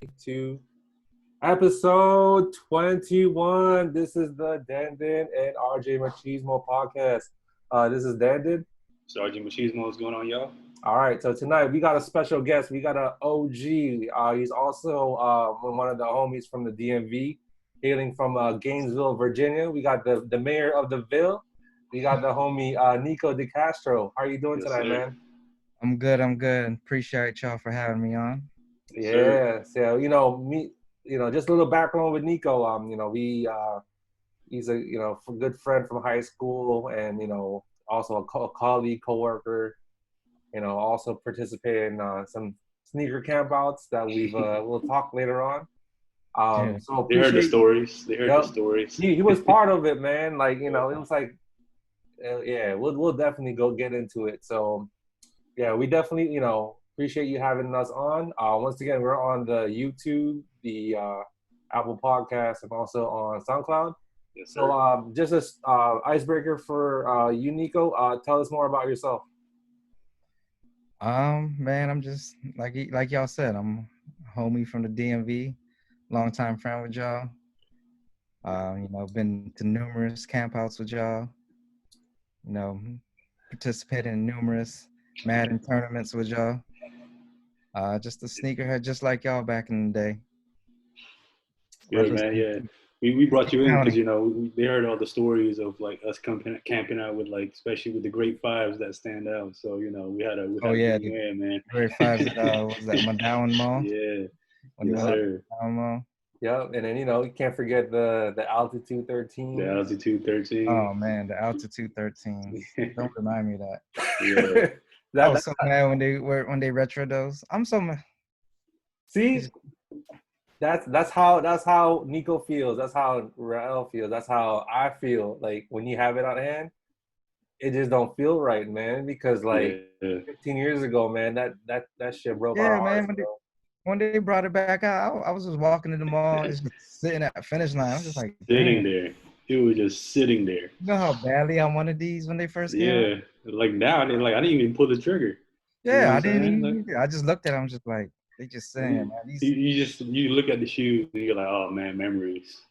To episode 21. This is the Dandin and RJ Machismo podcast. This is Dandin. Sergeant Machismo, what's going on, y'all? All right, so tonight we got a special guest. We got a OG. He's also one of the homies from the DMV, hailing from Gainesville, Virginia. We got the mayor of the Ville. We got the homie Nico DeCastro. How are you doing Yes, tonight, sir. man? I'm good. Appreciate y'all for having me on. Yes, Yeah, so just a little background with Nico. He's a good friend from high school, and also a colleague, coworker. Also participated in some sneaker campouts that we'll talk later on. Yeah. So They heard the appreciate. stories. They heard the Yep, stories. he was part of it, man. Like it was like, yeah, we'll definitely go get into it. So yeah, we definitely, appreciate you having us on. Once again, we're on the YouTube, the Apple Podcast, and also on SoundCloud. Yes, sir. So, just as icebreaker for you, Nico, tell us more about yourself. Man, I'm just like y'all said, I'm a homie from the DMV, longtime friend with y'all. Been to numerous campouts with y'all. You know, participated in numerous Madden tournaments with y'all. Just a sneakerhead, just like y'all back in the day. Good, man. Represent Yeah. We brought you in because, County. they heard all the stories of, like, us camping out with, like, especially with the great fives that stand out. So, we Oh had to yeah, bring the you in, man. Grade Fives at what was that Mandawan Mall? Yeah. Yes, Mandawan sir. Mall. Yep, and then you can't forget the Altitude The 13. Altitude 13. Oh man, the Altitude 13s. Don't remind me of that. Yeah. I that was so mad when they retro those. I'm so mad. See, that's how Nico feels. That's how Rael feels. That's how I feel. Like when you have it on hand, it just don't feel right, man. Because like Yeah. 15 years ago, man, that shit broke our Yeah, man. hearts, bro. When they brought it back out, I was just walking in the mall. It's just sitting at the finish line. I'm just like, Sitting damn. there. It was just sitting there. You know how badly I wanted these when they first came out? Yeah. Like now, I didn't even pull the trigger. You know Yeah, what I I'm didn't saying? Like, even. I just looked at them. I'm just like, they just saying, man, these. you look at the shoes and you're like, oh man, memories,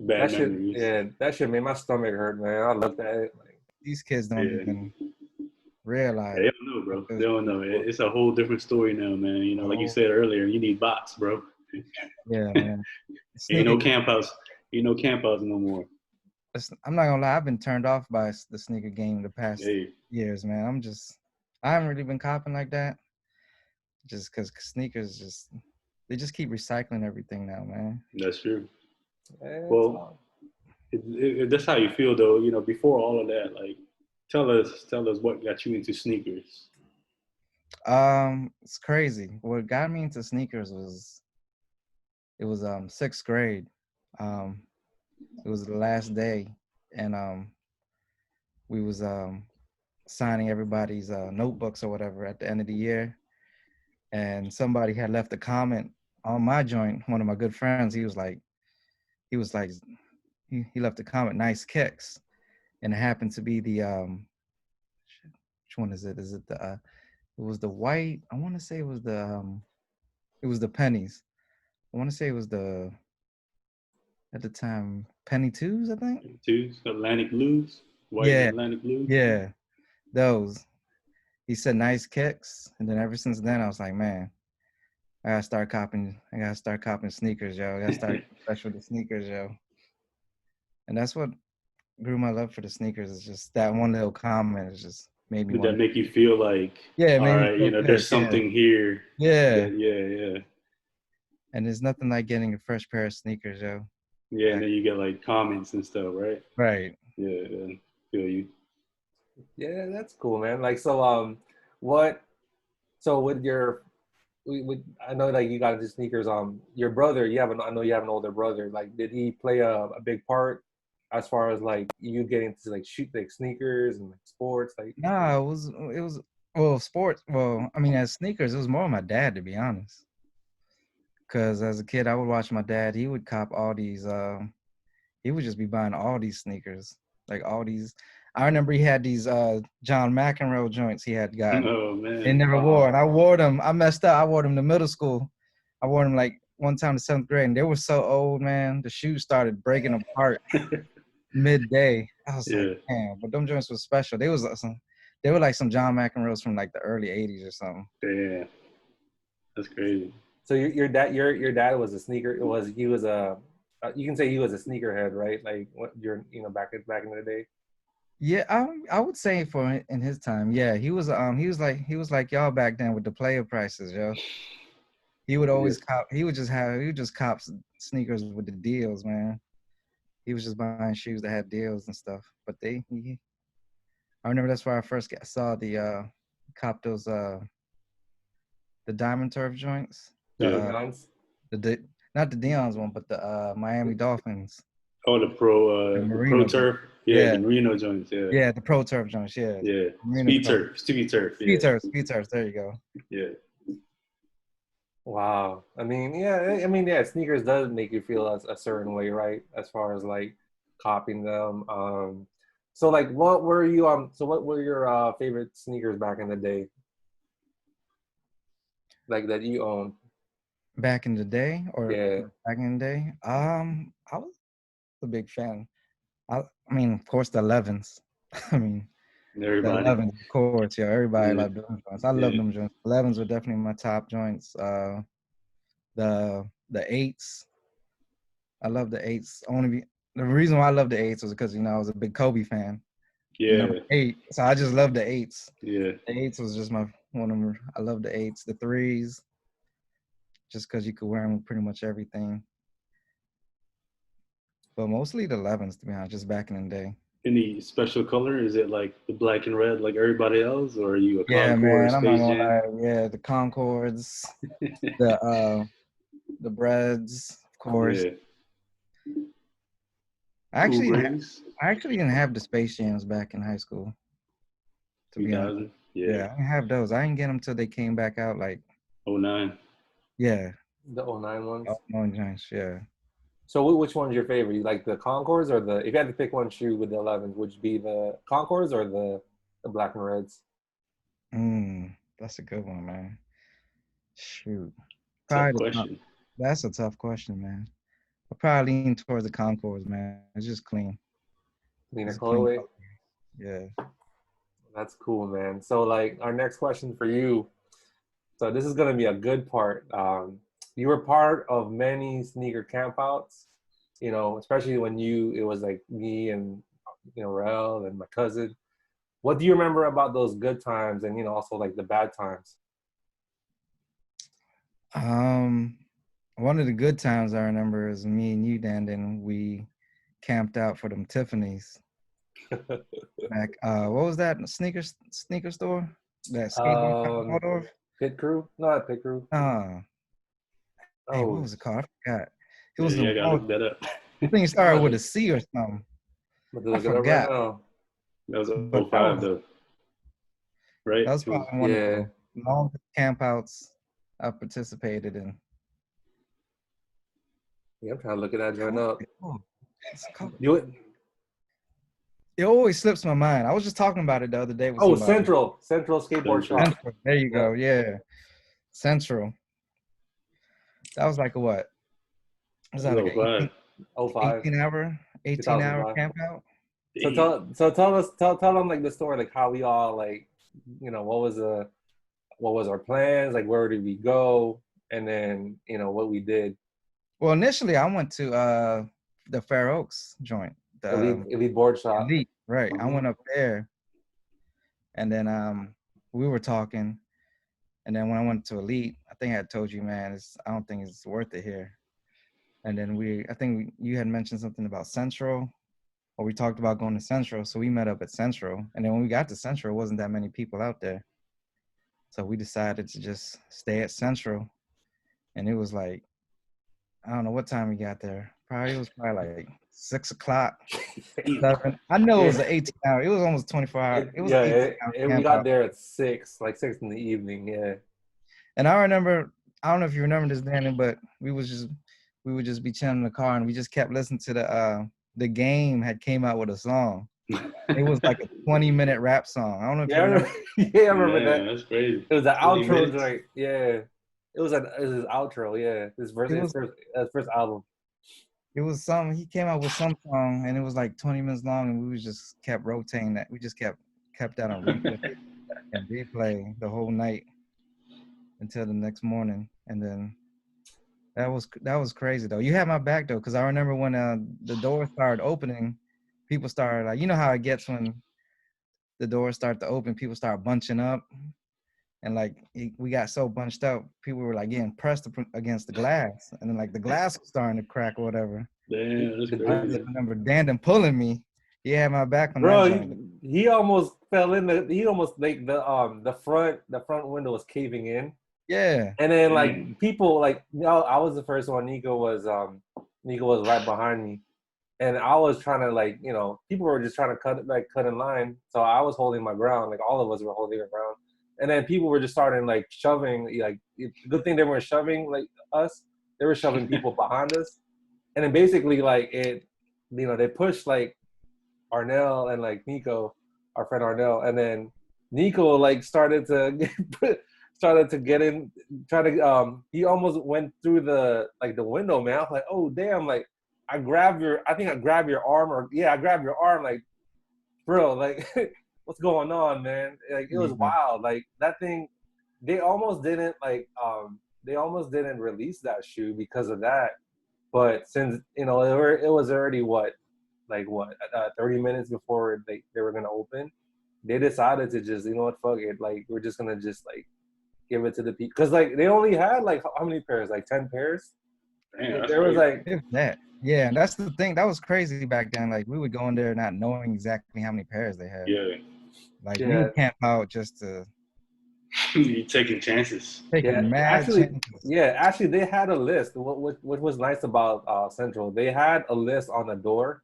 bad That shit, memories. yeah, that shit made my stomach hurt, man. I looked at it like, These kids don't Yeah, even they realize don't know, what bro. They this don't know. It's a whole different story now, man. Like you whole. said earlier, you need bots, bro. Yeah, man. Ain't Sneaker. no camp house. Ain't no camp house no more. I'm not gonna lie. I've been turned off by the sneaker game the past Hey, years, man. I haven't really been copping like that. Just because sneakers they just keep recycling everything now, man. that's true. it's Well, that's how you feel, though. Before all of that, like, tell us what got you into sneakers. It's crazy. What got me into sneakers was sixth grade. Um, it was the last day, and we was signing everybody's notebooks or whatever at the end of the year, and somebody had left a comment on my joint. One of my good friends, he was like, he left a comment, nice kicks, and it happened to be the which one is it? Is it the it was the white? I want to say it was the pennies. I want to say it was the at the time penny twos, I think. Two Atlantic blues, white Yeah, Atlantic blues. yeah, those. He said nice kicks, and then ever since then I was like, man, I gotta start copping. I gotta start copping sneakers, yo. I gotta start fresh with the sneakers, yo. And that's what grew my love for the sneakers. It's just that one little comment. It just made me Did want that to. make you feel like, Yeah, it all made me right, feel good. there's Yeah, something here yeah. that, yeah. And there's nothing like getting a fresh pair of sneakers, yo. Yeah, and Like, then you get like comments and stuff, right? right. Yeah, feel you. yeah, that's cool, man. Like, so, what? So, with your, with I know like you got into sneakers. Your brother, I know you have an older brother. Like, did he play a big part as far as like you getting to like shoot like sneakers and like sports? Like, Nah, it was well sports. Well, I mean, as sneakers, it was more my dad to be honest. Cause as a kid, I would watch my dad. He would cop all these. He would just be buying all these sneakers, like all these. I remember he had these John McEnroe joints he had gotten. Oh They man, never wore, and I wore them. I messed up. I wore them to middle school. I wore them like one time in 7th grade, and they were so old, man. The shoes started breaking apart midday. I was like, Yeah. damn. But them joints was special. They were like some John McEnroes from like the early '80s or something. Damn. That's crazy. So your dad was a sneaker. He was a you can say he was a sneakerhead, right? Like what back in the day. Yeah, I would say for in his time, yeah, he was like y'all back then with the player prices, yo. He would always cop. He would just cop sneakers with the deals, man. He was just buying shoes that had deals and stuff. But I remember that's where I first saw the cop those the Diamond Turf joints. Yeah. The not the Dion's one, but the Miami Dolphins. Oh, the pro turf. Yeah, the Merino joints. Yeah. Yeah, the pro turf joints. Yeah. Yeah. Speed turf. Speed turf. There you go. Yeah. Wow. I mean, yeah, sneakers does make you feel a certain way, right? As far as like copying them. So like what were your favorite sneakers back in the day? Like that you owned? Back in the day Yeah. back in the day? I was a big fan. I mean, of course the 11s. I mean Everybody. the 11s, of course, yeah. Everybody loved them joints. I love them joints. 11s were definitely my top joints. The 8s. I love the 8s. The reason why I love the 8s was because I was a big Kobe fan. Yeah. Number 8. So I just love the 8s. Yeah. The 8s was just one of them. I love the 8s. The 3s, just because you could wear them with pretty much everything. But mostly the 11s, to be honest, just back in the day. Any special color? Is it like the black and red like everybody else, or are you a Concord, man, I'm not Space gonna Jam? lie. Yeah, the Concords, the Breads, of course. Yeah. I actually didn't have the Space Jams back in high school. To be honest. Yeah. I didn't have those. I didn't get them till they came back out, like 09. Yeah. The 09 ones? 09, yeah. So which one's your favorite? You like the Concords or if you had to pick one shoe with the 11s, would it be the Concords or the black and reds? That's a good one, man. Shoot. Tough question. That's a tough question, man. I'll probably lean towards the Concords, man. It's just clean. Cleaner colorway? Yeah. That's cool, man. So like our next question for you. So this is gonna be a good part. You were part of many sneaker campouts, especially when it was like me and Rel and my cousin. What do you remember about those good times and also like the bad times? One of the good times I remember is me and you, Dandin. We camped out for them Tiffany's. Back, what was that sneaker store? That skateboard Pit Crew? Not Pit Crew. Hey, what was it called? I forgot. It was I gotta look that up. I think it started with a C or something. I forgot. That was 05 though. Right? That was probably one of the longest campouts I participated in. Yeah, I'm trying to look at that joint up. It always slips my mind. I was just talking about it the other day with somebody. Central Skateboard Shop. There you go. Yeah. Central. That was like a what? Was that like 18 hour camp out? So tell them like the story, like how we all like, what was our plans, like where did we go, and then what we did. Well, initially I went to the Fair Oaks joint, the Elite Board Shop. Elite, right? Mm-hmm. I went up there, and then we were talking. And then when I went to Elite, I think I had told you, man, I don't think it's worth it here. And then you had mentioned something about Central, or we talked about going to Central. So we met up at Central. And then when we got to Central, it wasn't that many people out there. So we decided to just stay at Central. And it was like, I don't know what time we got there. It was probably like 6 o'clock. 7. I know it was an 18 hour. It was almost 24 hours. It was we got there at 6, like 6 in the evening. Yeah. And I remember, I don't know if you remember this, Danny, but we would just be chilling in the car and we just kept listening to the Game had came out with a song. It was like a 20-minute rap song. I don't know if you remember. Yeah, I remember that. That's crazy. It was the outro joint. Yeah. It was his outro, yeah. It was His first album. it was some. He came out with some song, and it was like 20 minutes long, and we was just kept rotating that. We just kept that on replay and replay the whole night until the next morning, and then that was crazy though. You had my back though, because I remember when the doors started opening, people started like, you know how it gets when the doors start to open, people start bunching up, and like we got so bunched up, people were like getting pressed against the glass, and then like the glass was starting to crack or whatever. Damn, that's I crazy. just remember Dandin pulling me. He had my back on Bro, that joint. he almost fell in he almost like the front window was caving in. Yeah. And then like people like, you know, I was the first one. Nico was right behind me. And I was trying to like, you know, people were just trying to cut in line. So I was holding my ground, like all of us were holding our ground. And then people were just starting like shoving, like good thing they weren't shoving like us. They were shoving people behind us. And then basically like they pushed like Arnell and like Nico, our friend Arnell, and then Nico like started to get in, try to he almost went through the window, man. I was like, oh damn, like I think I grabbed your arm, I grabbed your arm, like, bro, like what's going on, man? Like it was wild. Like that thing, they almost didn't release that shoe because of that. But since it was already 30 minutes before they were gonna open, they decided to just, you know what, fuck it, like we're just gonna just like give it to the people, because like they only had like how many pairs, like 10 pairs. Damn, There was like that. Yeah, and that's the thing. That was crazy back then. Like we would go in there not knowing exactly how many pairs they had. yeah. Like we would camp out just to You taking chances. taking mad chances. Actually they had a list. What was nice about Central, they had a list on the door,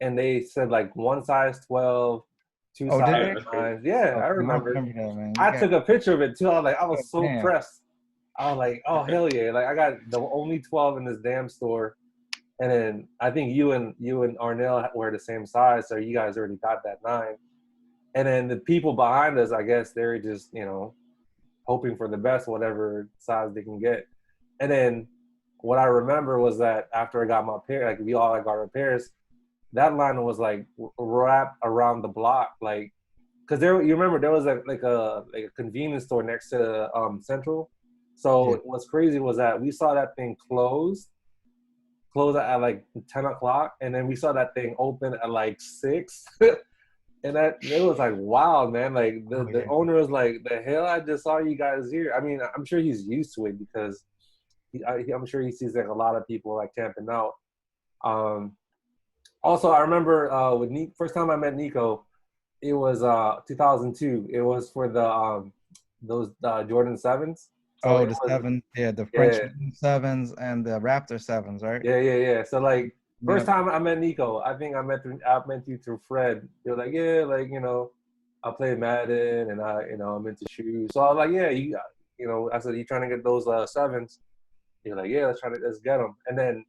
and they said like one size 12, two size 9. Yeah, I remember. that, man. I took a picture of it too. I was so pressed. I was like, oh hell yeah! Like I got the only 12 in this damn store, and then I think you and Arnell were the same size, so you guys already got that 9. And then the people behind us, I guess they're just hoping for the best, whatever size they can get. And then what I remember was that after I got my pair, like we all got our pairs, that line was like wrapped around the block, like, because you remember there was like a convenience store next to Central. So what's crazy was that we saw that thing close at like 10 o'clock, and then we saw that thing open at like 6. And it was like, wow, man. Like the owner was like, the hell, I just saw you guys here. I mean, I'm sure he's used to it because I'm sure he sees like a lot of people like camping out. Also, I remember with first time I met Nico, it was 2002. It was for the those Jordan 7s. So the 7, the French 7s and the Raptor 7s, right? Yeah. So like first time I met Nico, I think I met you through Fred. You're like, I play Madden and I'm into shoes. So I was like, I said, you trying to get those 7s? You're like, yeah, let's get them. And then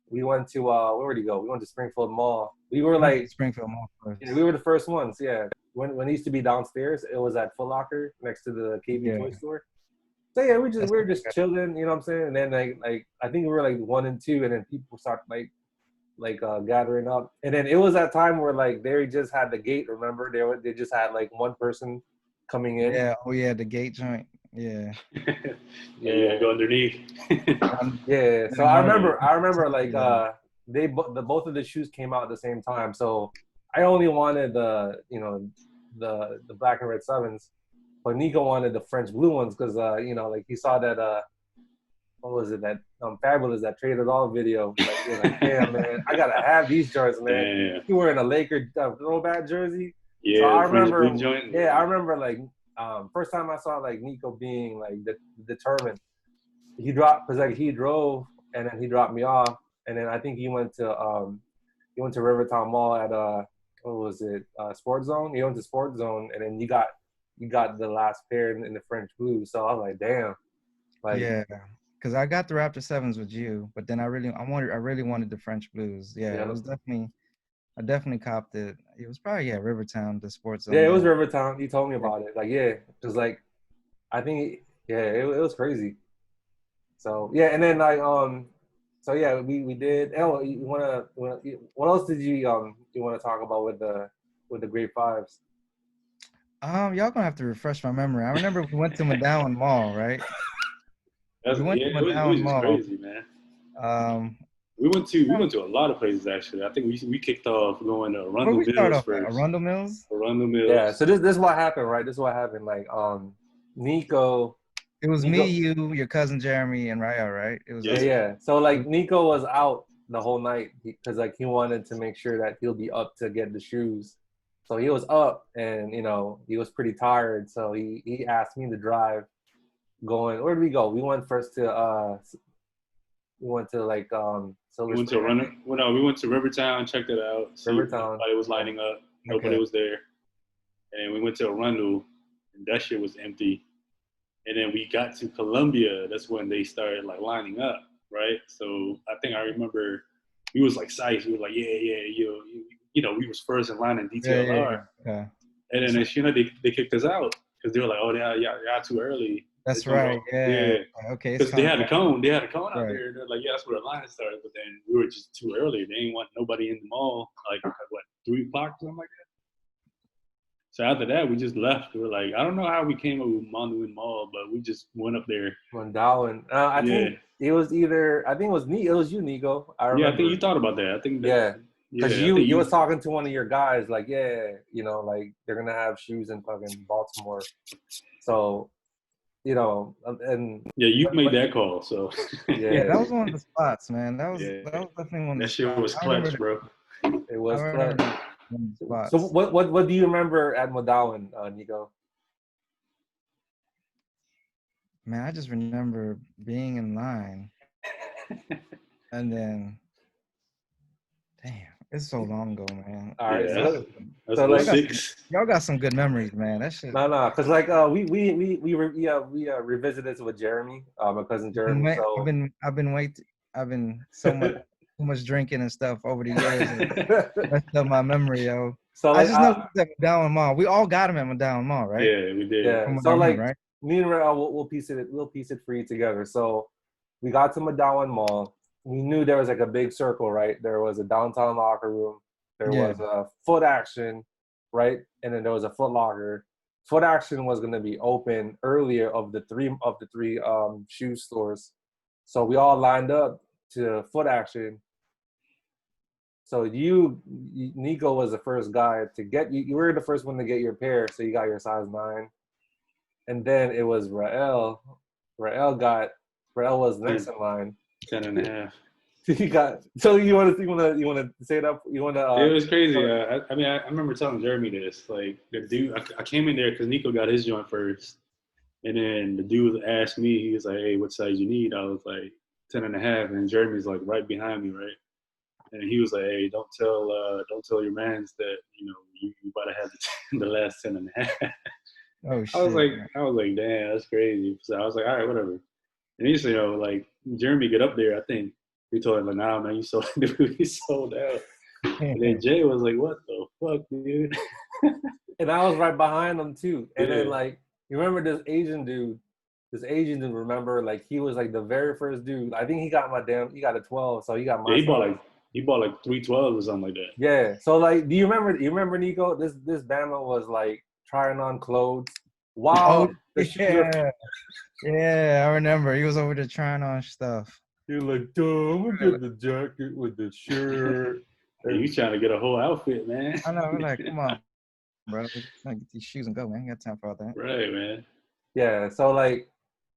we went to where did he go? We went to Springfield Mall. We were like Springfield Mall first. We were the first ones. Yeah, when it used to be downstairs, it was at Foot Locker next to the KB toy store. So yeah, we were just chilling. You know what I'm saying? And then like I think we were like 1 and 2, and then people start like gathering up. And then it was that time where like they just had the gate. Remember, they just had like one person coming in. Yeah. Oh yeah, the gate joint. Yeah. Yeah, go underneath. Yeah. So I remember like both of the shoes came out at the same time. So I only wanted the black and red 7s, but Nico wanted the French blue ones because like he saw that what was it, that Fabulous, that Traded All video. Like, you're like, damn man, I gotta have these jerseys, man. Yeah. He wearing a Laker throwback jersey. Yeah. So I remember like first time I saw like Nico being like determined. He drove and then he dropped me off, and then I think he went to Rivertown Mall at what was it, Sports Zone. He went to Sports Zone, and then you got the last pair in the French blue. So I was like, damn. Like, yeah, because I got the Raptor 7s with you, but then I really wanted the French blues. Yeah. It was I definitely copped it. It was probably Rivertown, the Sports Zone. Yeah, it was Rivertown. He told me about it. Like, yeah, because like I think it was crazy. So yeah, and then like so yeah, we did. Oh, what else did you want to talk about with the grade fives? Y'all gonna have to refresh my memory. I remember we went to Madden Mall, right? That's, We went yeah, to it was Madden just Mall. crazy, man. Um, We went to a lot of places actually. I think we kicked off going to where Arundel we start Mills off at? first. Arundel Mills. Arundel Yeah. Mills. So this is what happened, right? This is what happened. Like Nico. It was me, Nico. you, your cousin Jeremy, and Raya, right? It was Yeah. us. Yeah. So like Nico was out the whole night because like he wanted to make sure that he'll be up to get the shoes. So he was up and he was pretty tired. So he asked me to drive. Going, where did we go? We went first to like Silver We went to Spring. we went to Rivertown, checked it out. Rivertown. Nobody was lining up. Nobody Okay. was there. And we went to Arundel, and that shit was empty. And then we got to Columbia. That's when they started like lining up, right? So I think I remember we was like psyched. We were like, yeah, we was first in line in DTLR. Yeah. And then they kicked us out because they were like, oh, y'all too early. That's right. Yeah. Okay. It's Because they had a cone. They had a cone out Right. there. They're like, yeah, that's where the line started. But then we were just too early. They didn't want nobody in the mall. Like, what, 3 o'clock, something like that? So after that, we just left. We were like, I don't know how we came up with Mondoin Mall, but we just went up there. Went down. I think it was either. I think it was It was you, Nico. I remember. Yeah, I think you thought about that. I think that, yeah. Because yeah, you was talking to one of your guys, like, like they're gonna have shoes in fucking Baltimore. So, and yeah, you made that call. So yeah, that was one of the spots, man. That was definitely one of the that shit spots. was clutch, bro. It was clutch. clutch. So what do you remember at Modawan, Nico? Man, I just remember being in line, and then, damn, it's so long ago, man. All right, Yeah, so like 6. Y'all got some good memories, man. That shit. No, because like we revisited this with Jeremy, my cousin Jeremy. So I've been so much too much drinking and stuff over the years. And messed up my memory, yo. So like, I just know that Madden Mall. We all got him at Madden Mall, right? Yeah, we did. Yeah. So like, right? Me and Rael, we'll piece it for you together. So we got to Madden Mall. We knew there was like a big circle, right? There was a downtown locker room. There was a Foot Action, right? And then there was a Foot Locker. Foot Action was going to be open earlier of the three shoe stores. So we all lined up to Foot Action. So Nico was the first guy to get you were the first one to get your pair, so you got your size 9. And then it was Rael. Rael was next in line. 10.5. So you want to say that? You want to? It was crazy. I mean, I remember telling Jeremy this. Like the dude, I came in there because Nico got his joint first, and then the dude asked me. He was like, "Hey, what size you need?" I was like 10.5, and Jeremy's like right behind me, right? And he was like, "Hey, don't tell your mans that you about to have the last 10.5." Oh shit! I was like, damn, that's crazy. So I was like, all right, whatever. And he's like Jeremy get up there. I think he told him like, nah, man, you sold out. And then Jay was like, what the fuck, dude? And I was right behind him too. And then like, you remember this Asian dude? Remember, like he was like the very first dude. I think he got a 12, so he got my. Yeah, he bought like 312 or something like that. Yeah. So like, do you remember Nico? This Bama was like trying on clothes. Wow. Yeah, I remember. He was over there trying on stuff. You're like, dude, I'm gonna get the jacket with the shirt. Hey, you trying to get a whole outfit, man. I know. We're like, come on, bro. Let's get these shoes and go, man. Ain't got time for all that. Right, man. Yeah. So like,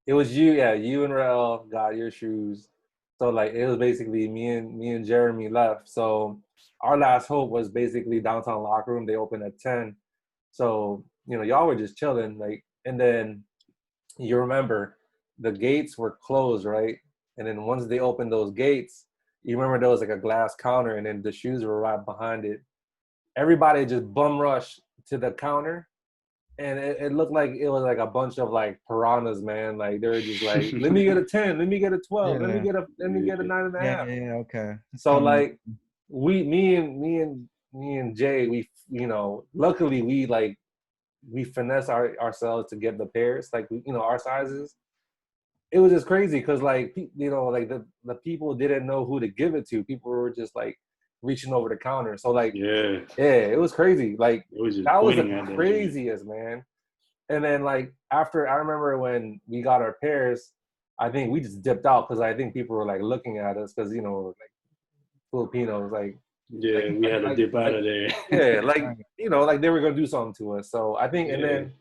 it was you. Yeah, you and Rael got your shoes. So like, it was basically me and Jeremy left. So our last hope was basically downtown locker room. They opened at 10. So y'all were just chilling, like, and then you remember the gates were closed, right? And then once they opened those gates, you remember there was like a glass counter, and then the shoes were right behind it. Everybody just bum rushed to the counter, and it looked like it was like a bunch of like piranhas, man. Like they were just like, let me get a 10, let me get a 12, let me get a 9.5. Yeah, okay. So like me and Jay, we luckily we finesse ourselves to get the pairs, like our sizes. it was just crazy because like like the people didn't know who to give it to. People were just like reaching over the counter. So like Yeah, it was crazy. Like it was just that was the pointing at them. craziest, man. And then like after I remember when we got our pairs, I think we just dipped out because I think people were like looking at us because like Filipinos Yeah, we had to dip out of there. yeah, like like they were gonna do something to us. So I think and then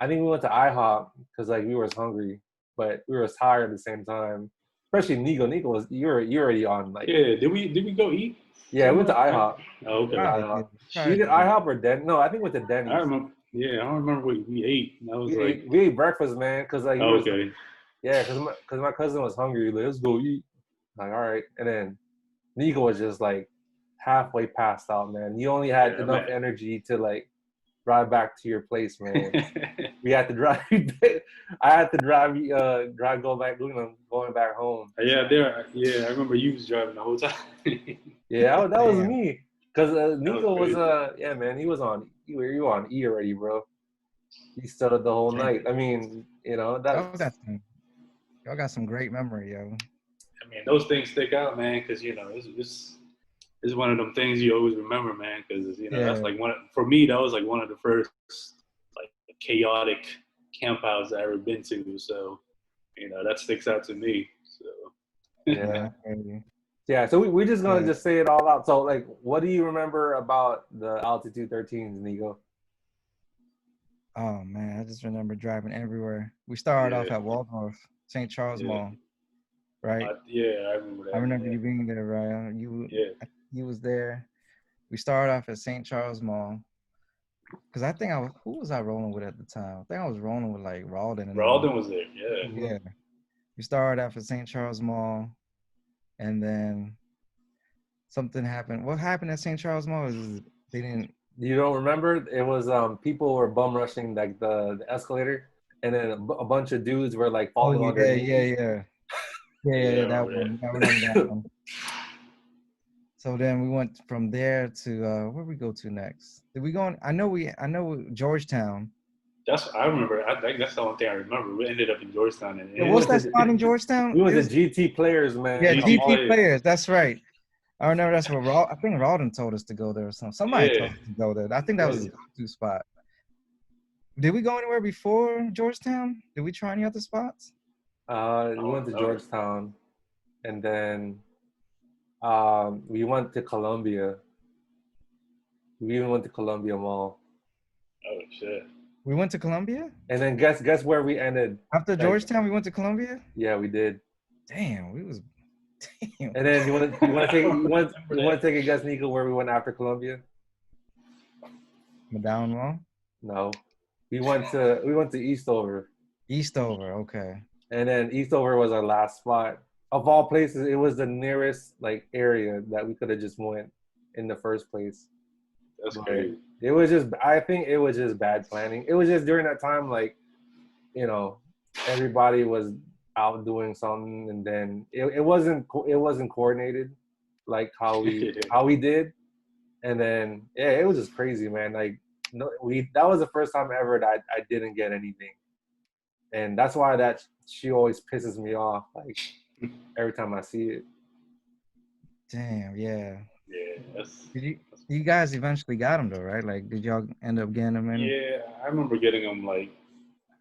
I think we went to IHOP because like we were hungry, but we were tired at the same time. Especially Nico. Nico was you're already on like Yeah, did we go eat? yeah, we went to IHOP. Oh, okay. IHOP. You did IHOP or Den? No, I think we went to Denny's. I remember. Yeah, I don't remember what we ate. I was like, We ate breakfast, man, because like okay. yeah, because my cousin was hungry. Like, let's go eat. Like, all right, and then Nico was just like halfway passed out, man. You only had enough energy to like drive back to your place, man. We had to drive. I had to drive going back home. Yeah, I remember you was driving the whole time. Yeah, that was me. Cause Nico was yeah, man. He was on. You were on E already, bro. He stuttered the whole night. I mean, that. Y'all got some great memory, yo. I mean, those things stick out, man, because it's one of them things you always remember, man, because that's like for me that was like one of the first like chaotic campouts I ever been to, so that sticks out to me. So yeah. So we're just gonna just say it all out. So like, what do you remember about the Altitude 13s, Nico? Oh man, I just remember driving everywhere. We started off at Waldorf, St. Charles Mall, right? I remember that. I remember you being there, right? You was there. We started off at St. Charles Mall. Cause I think who was I rolling with at the time? I think I was rolling with like Rawlden. Rawlden was there, yeah. Yeah. We started off at St. Charles Mall, and then something happened. What happened at St. Charles Mall is they didn't. You don't remember? It was people were bum rushing like the escalator, and then a bunch of dudes were like falling on their knees. Yeah, that one. I remember that one. So then we went from there to where we go to next? Did we go? I know Georgetown. I remember. I think that's the only thing I remember. We ended up in Georgetown. What's that spot in Georgetown? We went to GT Players, man. Yeah, GT Players. That's right. I remember that's where I think Rawlden told us to go there or something. Somebody told us to go there. I think that was his go-to spot. Did we go anywhere before Georgetown? Did we try any other spots? We went to Georgetown, and then we went to Columbia. We even went to Columbia Mall. Oh shit! We went to Columbia? And then guess where we ended? After Georgetown, we went to Columbia? Yeah, we did. Damn, we was. Damn. And then you want to take a guess, Nico, where we went after Columbia? Madden Mall? No, we went to Eastover. Eastover, okay. And then Eastover was our last spot. Of all places, it was the nearest like area that we could have just went in the first place. That's crazy. It was just, I think it was just bad planning. It was just during that time, like, everybody was out doing something, and then it wasn't coordinated like how we did, and then it was just crazy, man. Like that was the first time ever that I didn't get anything, and that's why that she always pisses me off. Like every time I see it. Damn, yeah. Yeah. You guys eventually got them though, right? Like, did y'all end up getting them in? Yeah, I remember getting them like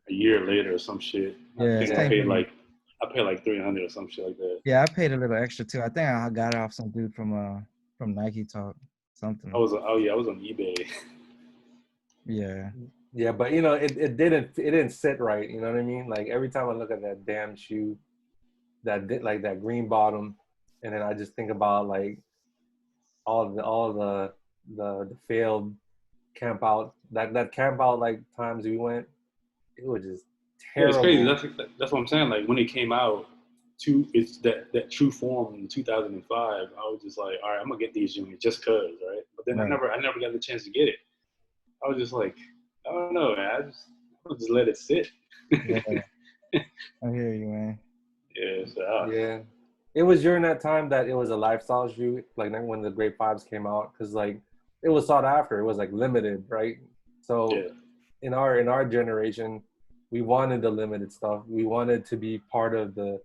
a year later or some shit. Yeah, I think I paid like $300 or some shit like that. Yeah, I paid a little extra too. I think I got it off some dude from Nike Talk, something. I was on eBay. Yeah. Yeah, but it didn't sit right. You know what I mean? Like every time I look at that damn shoe, that green bottom, and then I just think about like all the failed camp out that camp out like times we went. It was just terrible. Yeah, it's crazy. That's what I'm saying. Like when it came out, it's that true form in 2005. I was just like, all right, I'm gonna get these units just cause, right? But then I never got the chance to get it. I was just like, I don't know, man. I'll just let it sit. Yeah. I hear you, man. Yeah. So, yeah. It was during that time that it was a lifestyle shoe, like when the Grape 5s came out, because like it was sought after. It was like limited, right? So in our generation, we wanted the limited stuff. We wanted to be part of the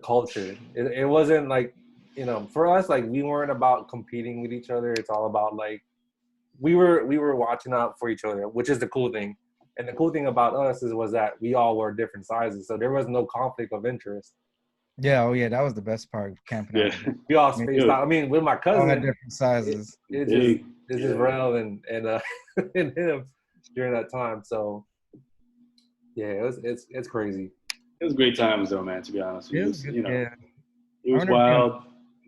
culture. It wasn't like, you know, for us, like we weren't about competing with each other. It's all about like we were watching out for each other, which is the cool thing. And the cool thing about us was that we all were different sizes, so there was no conflict of interest. Yeah, oh yeah, that was the best part of camping out. Yeah. We all I mean, spaced out. I mean, with my we all had cousin, different sizes. it's just Yeah. Rel and and him during that time. So yeah, it's crazy. It was great times though, man. To be honest, It it was was, good. you know, Yeah, it I was remember being, wild,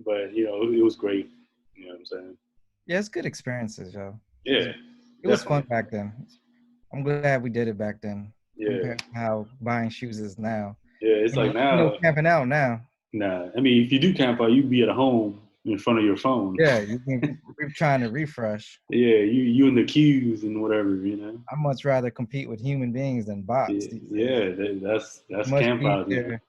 but you know, it was great. You know what I'm saying? yeah, it's good experiences, yo. Yeah, It was fun definitely. back then. I'm glad we did it back then Yeah, compared to how buying shoes is now. yeah. It's like now, Camping out now. nah. I mean, if you do camp out, you be at home in front of your phone. Yeah, we're trying to refresh. Yeah, you in the queues and whatever, you know. I'd much rather compete with human beings than bots Yeah, these days. yeah. That's Much camp out now. easier.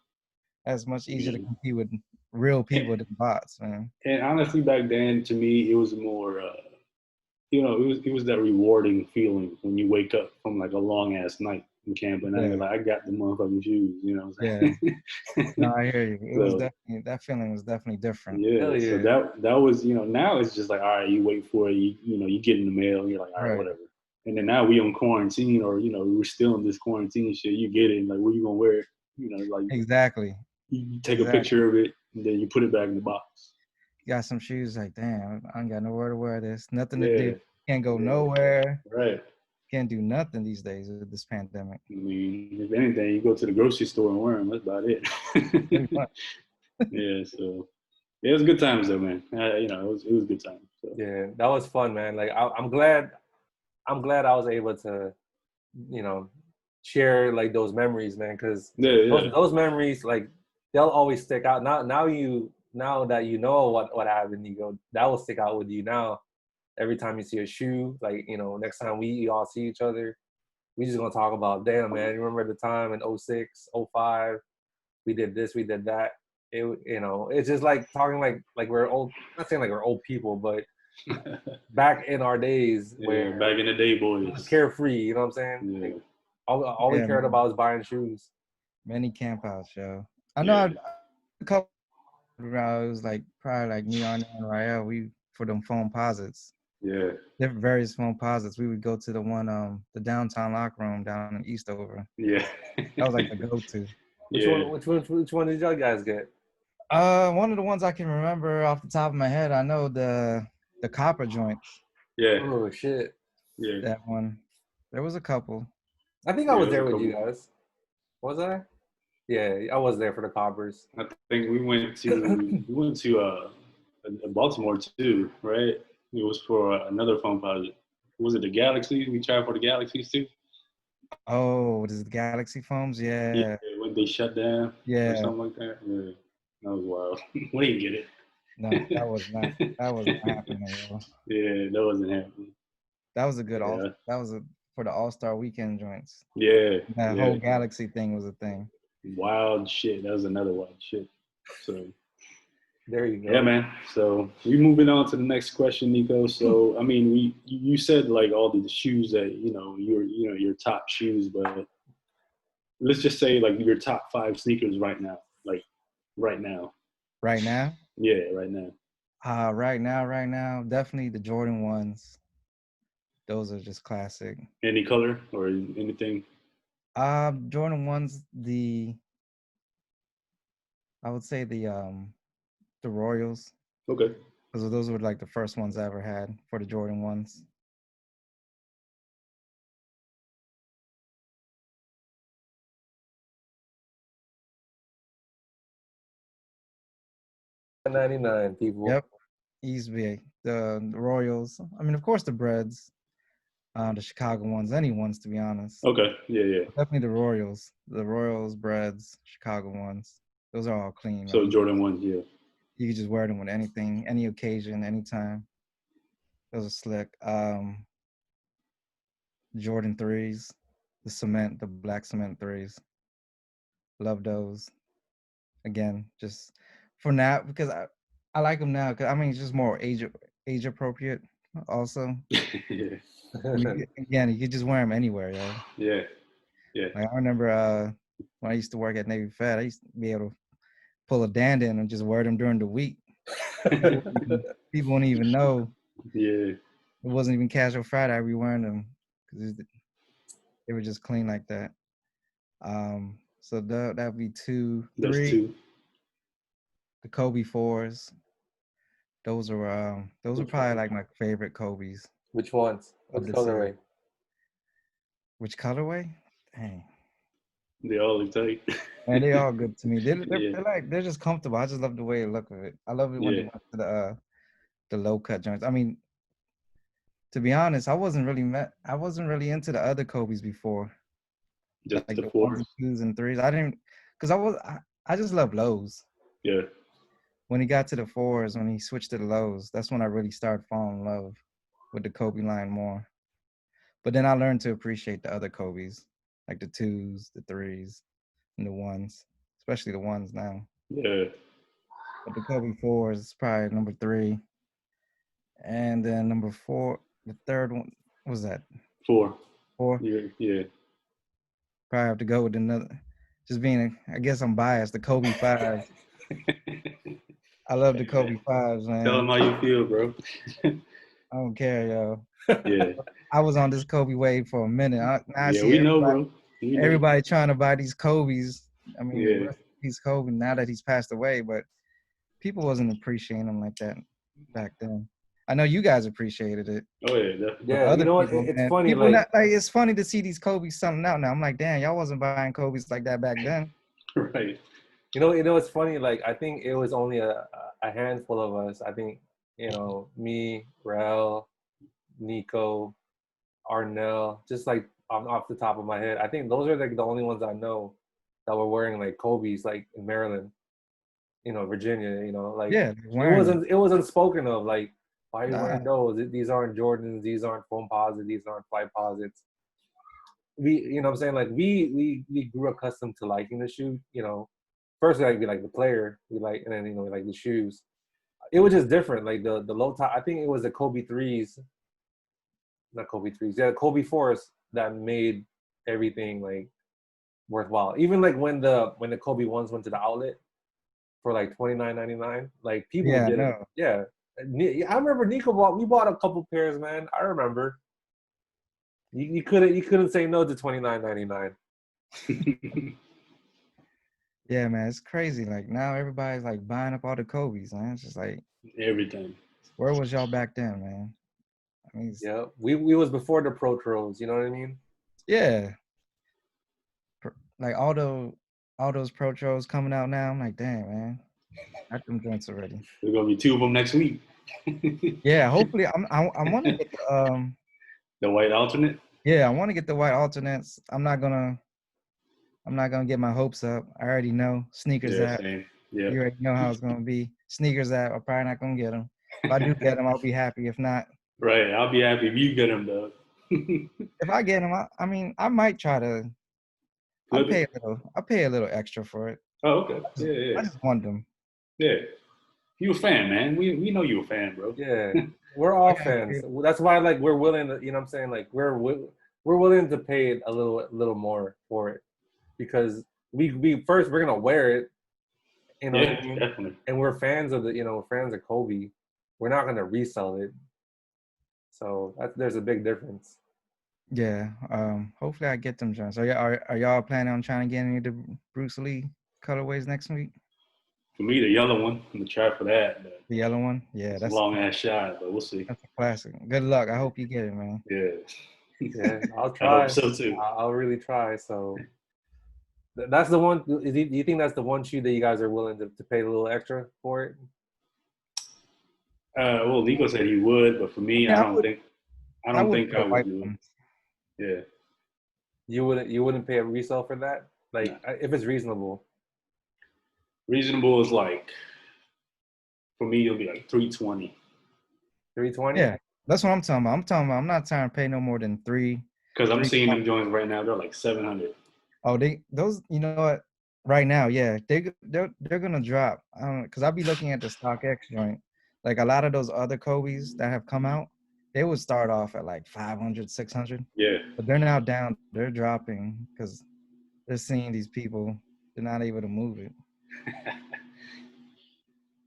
That's much I easier to mean, compete with real and, people than bots, man. and honestly, back then, to me, it was more. You know, it was that rewarding feeling when you wake up from like a long ass night in camp and then Yeah, you're like, I got the motherfucking shoes, you know what yeah. I'm No, saying? I hear you. It was So definitely that feeling was definitely different. yeah, Hell so yeah. that was, you know, now it's just like, all right, you wait for it, you know, you get in the mail and you're like, all right, Right. whatever. And then now we on quarantine, or you know, we're still in this quarantine shit. You get it, and like, what you gonna wear? You know, like Exactly. you take a Exactly. picture of it and then you put it back in the box. Got some shoes like, damn, I ain't got nowhere to wear this. Nothing to do. Yeah, Can't go yeah, nowhere. right. Can't do nothing these days with this pandemic. I mean, if anything, you go to the grocery store and wear them. That's about it. Pretty much. Yeah, so yeah, it was good times though, man. You know, it was good times. So Yeah, that was fun, man. Like I'm glad I was able to, you know, share like those memories, man, because yeah, yeah, those memories, like, they'll always stick out. Now that you know what happened, you go, that will stick out with you now. Every time you see a shoe, like, you know, next time we all see each other, we just gonna talk about, damn, man, you remember the time in 06, 05, we did this, we did that. It, you know, it's just like talking like we're old. Not saying like we're old people, but back in our days yeah. where Back in the day, it was boys. carefree. You know what I'm saying? Yeah, Like, all we Yeah, cared man. about was buying shoes. Many campouts, yo. I know yeah, a couple it was like probably like me on and Rael, we for them phone posits. yeah, Different various phone posits. We would go to the one the downtown locker room down in Eastover. yeah, That was like the go-to. Which yeah, one? Which one did y'all guys get? One of the ones I can remember off the top of my head, I know the copper joints. yeah, Oh shit! yeah, That one. There was a couple. I think I yeah. was It was a there with you couple. guys. Was I? Yeah, I was there for the coppers. I think we went to Baltimore too, right? It was for another phone project. Was it the Galaxy? We tried for the Galaxies too. Oh, what is it, the Galaxy phones? Yeah, Yeah. when they shut down or Yeah. something like that. Yeah, that was wild. We didn't get No, it. that was not happening, yo. Yeah, that wasn't happening. That was a good all Yeah, that was a for the All-Star weekend joints. yeah, That yeah. whole Galaxy thing was a thing. Wild shit. That was another wild shit. So There you yeah, go. man. So we moving on to the next question, Nico. So I mean, you said like all the shoes that your top shoes, but let's just say like your top 5 sneakers right now, like right now. Right now? Yeah, right now. Right now, definitely the Jordan ones. Those are just classic. Any color or anything? Jordan ones, I would say the Royals, Okay. because those were like the first ones I ever had for the Jordan ones. $99 people. Yep, easy. The Royals. I mean, of course, the Breads, the Chicago ones, any ones to be honest. Okay. Yeah, yeah. Definitely the Royals, Breads, Chicago ones. Those are all clean, So man. Jordan 1, yeah. You can just wear them with anything, any occasion, anytime. Those are slick. Jordan 3s, the black cement 3s. Love those. Again, just for now because I like them now because I mean it's just more age appropriate. Also, Yeah. you could just wear them anywhere, yo. Yeah. Yeah. Like I remember when I used to work at Navy Fed, I used to be able to pull a Dandin and just wear them during the week. People won't even know. Yeah. It wasn't even casual Friday. I'd be wearing them because they were just clean like that. So that'd be 2, There's 3. 2. The Kobe 4s. Those are probably like my favorite Kobe's. Which ones? Of Which the colorway? series. Which colorway? Dang. They all look tight. Man, they all good to me. Yeah. They're just comfortable. I just love the way it look of it. I love it when they Yeah. went to the low cut joints. I mean, to be honest, I wasn't really into the other Kobe's before. Just Like the the 4. 1s and 2s and 3s. I didn't, because I just love lows. Yeah. When he got to the 4s, when he switched to the lows, that's when I really started falling in love with the Kobe line more. But then I learned to appreciate the other Kobe's, like the 2s, the 3s, and the 1s, especially the 1s now. Yeah. But the Kobe 4s is probably number 3. And then number 4, the third one, what was that? 4. 4? Yeah. Yeah. Probably have to go with another. Just being, I guess I'm biased, the Kobe 5s. I love the Kobe 5s, man. Tell them how you feel, bro. I don't care, yo. Yeah. I was on this Kobe wave for a minute. I Yeah, see we know, bro. We know. everybody trying to buy these Kobe's. I mean, Yeah. he's Kobe now that he's passed away, but people wasn't appreciating him like that back then. I know you guys appreciated it. Oh yeah, definitely. Yeah, Other you know what? people, It's man, funny. people Like, it's funny to see these Kobe's something out now. I'm like, damn, y'all wasn't buying Kobe's like that back then. Right. you know, it's funny. Like, I think it was only a handful of us. I think, you know, me, Rel, Nico, Arnell, just like off the top of my head. I think those are like the only ones I know that were wearing like Kobe's, like in Maryland, you know, Virginia. You know, like Yeah, it was unspoken of like, why are you Nah. wearing those? These aren't Jordans. These aren't foam posits. These aren't flight posits. You know what I'm saying? Like we grew accustomed to liking the shoe. You know, first we like the player, we like, and then, you know, we like the shoes. It was just different. Like the low top. I think it was the Kobe 3s, not Kobe 3s. Yeah, Kobe 4s that made everything like worthwhile. Even like when the Kobe 1s went to the outlet for like $29.99, like people Yeah, did it. no. Yeah. I remember we bought a couple pairs, man. I remember. You couldn't say no to $29.99. Yeah, man, it's crazy. Like now everybody's like buying up all the Kobe's, man. It's just like, Everything. where was y'all back then, man? I mean, Yeah, we was before the Pro Tros. You know what I mean? yeah. Like all those Pro Tros coming out now. I'm like, damn, man, got them joints already. There's gonna be 2 of them next week. Yeah, hopefully I want to get The white alternate. I want to get the white alternates. I'm not gonna get my hopes up. I already know sneakers Yeah, app. same. Yeah. You already know how it's gonna be. Sneakers app. I'm probably not gonna get them. If I do get them, I'll be happy. If not, Right. I'll be happy if you get them, though. if I get them, I mean, I might try to. I'll pay a little extra for it. Oh, okay. Yeah. I just want them. Yeah. You a fan, man. We know you a fan, bro. Yeah, we're all fans. That's why, like, we're willing to, you know what I'm saying? Like, we're willing to pay a little more for it, because we're gonna wear it, you know what I mean? Definitely. And we're fans of fans of Kobe. We're not gonna resell it. So there's a big difference. Yeah. Hopefully I get them joints. Are y'all planning on trying to get any of the Bruce Lee colorways next week? For me, the yellow one. I'm gonna try for that. The yellow one? Yeah, that's a long ass shot, but we'll see. That's a classic. Good luck. I hope you get it, man. Yeah, I'll try. I hope so too. I'll really try. So that's the one. Do you think that's the one shoe that you guys are willing to pay a little extra for it? Well, Nico said he would, but for me, I don't think I would do it. Yeah. You wouldn't pay a resale for that? Like, if it's reasonable. Reasonable is like, for me, it'll be like $320. $320? Yeah, that's what I'm talking about. I'm not trying to pay no more than $3. Because I'm seeing them joints right now. They're like $700. Oh, those. You know what? Right now, yeah, they're gonna drop. I don't know, because I'll be looking at the StockX joint. Like a lot of those other Kobe's that have come out, they would start off at like 500, 600, Yeah. but they're now down. They're dropping because they're seeing these people. They're not able to move it.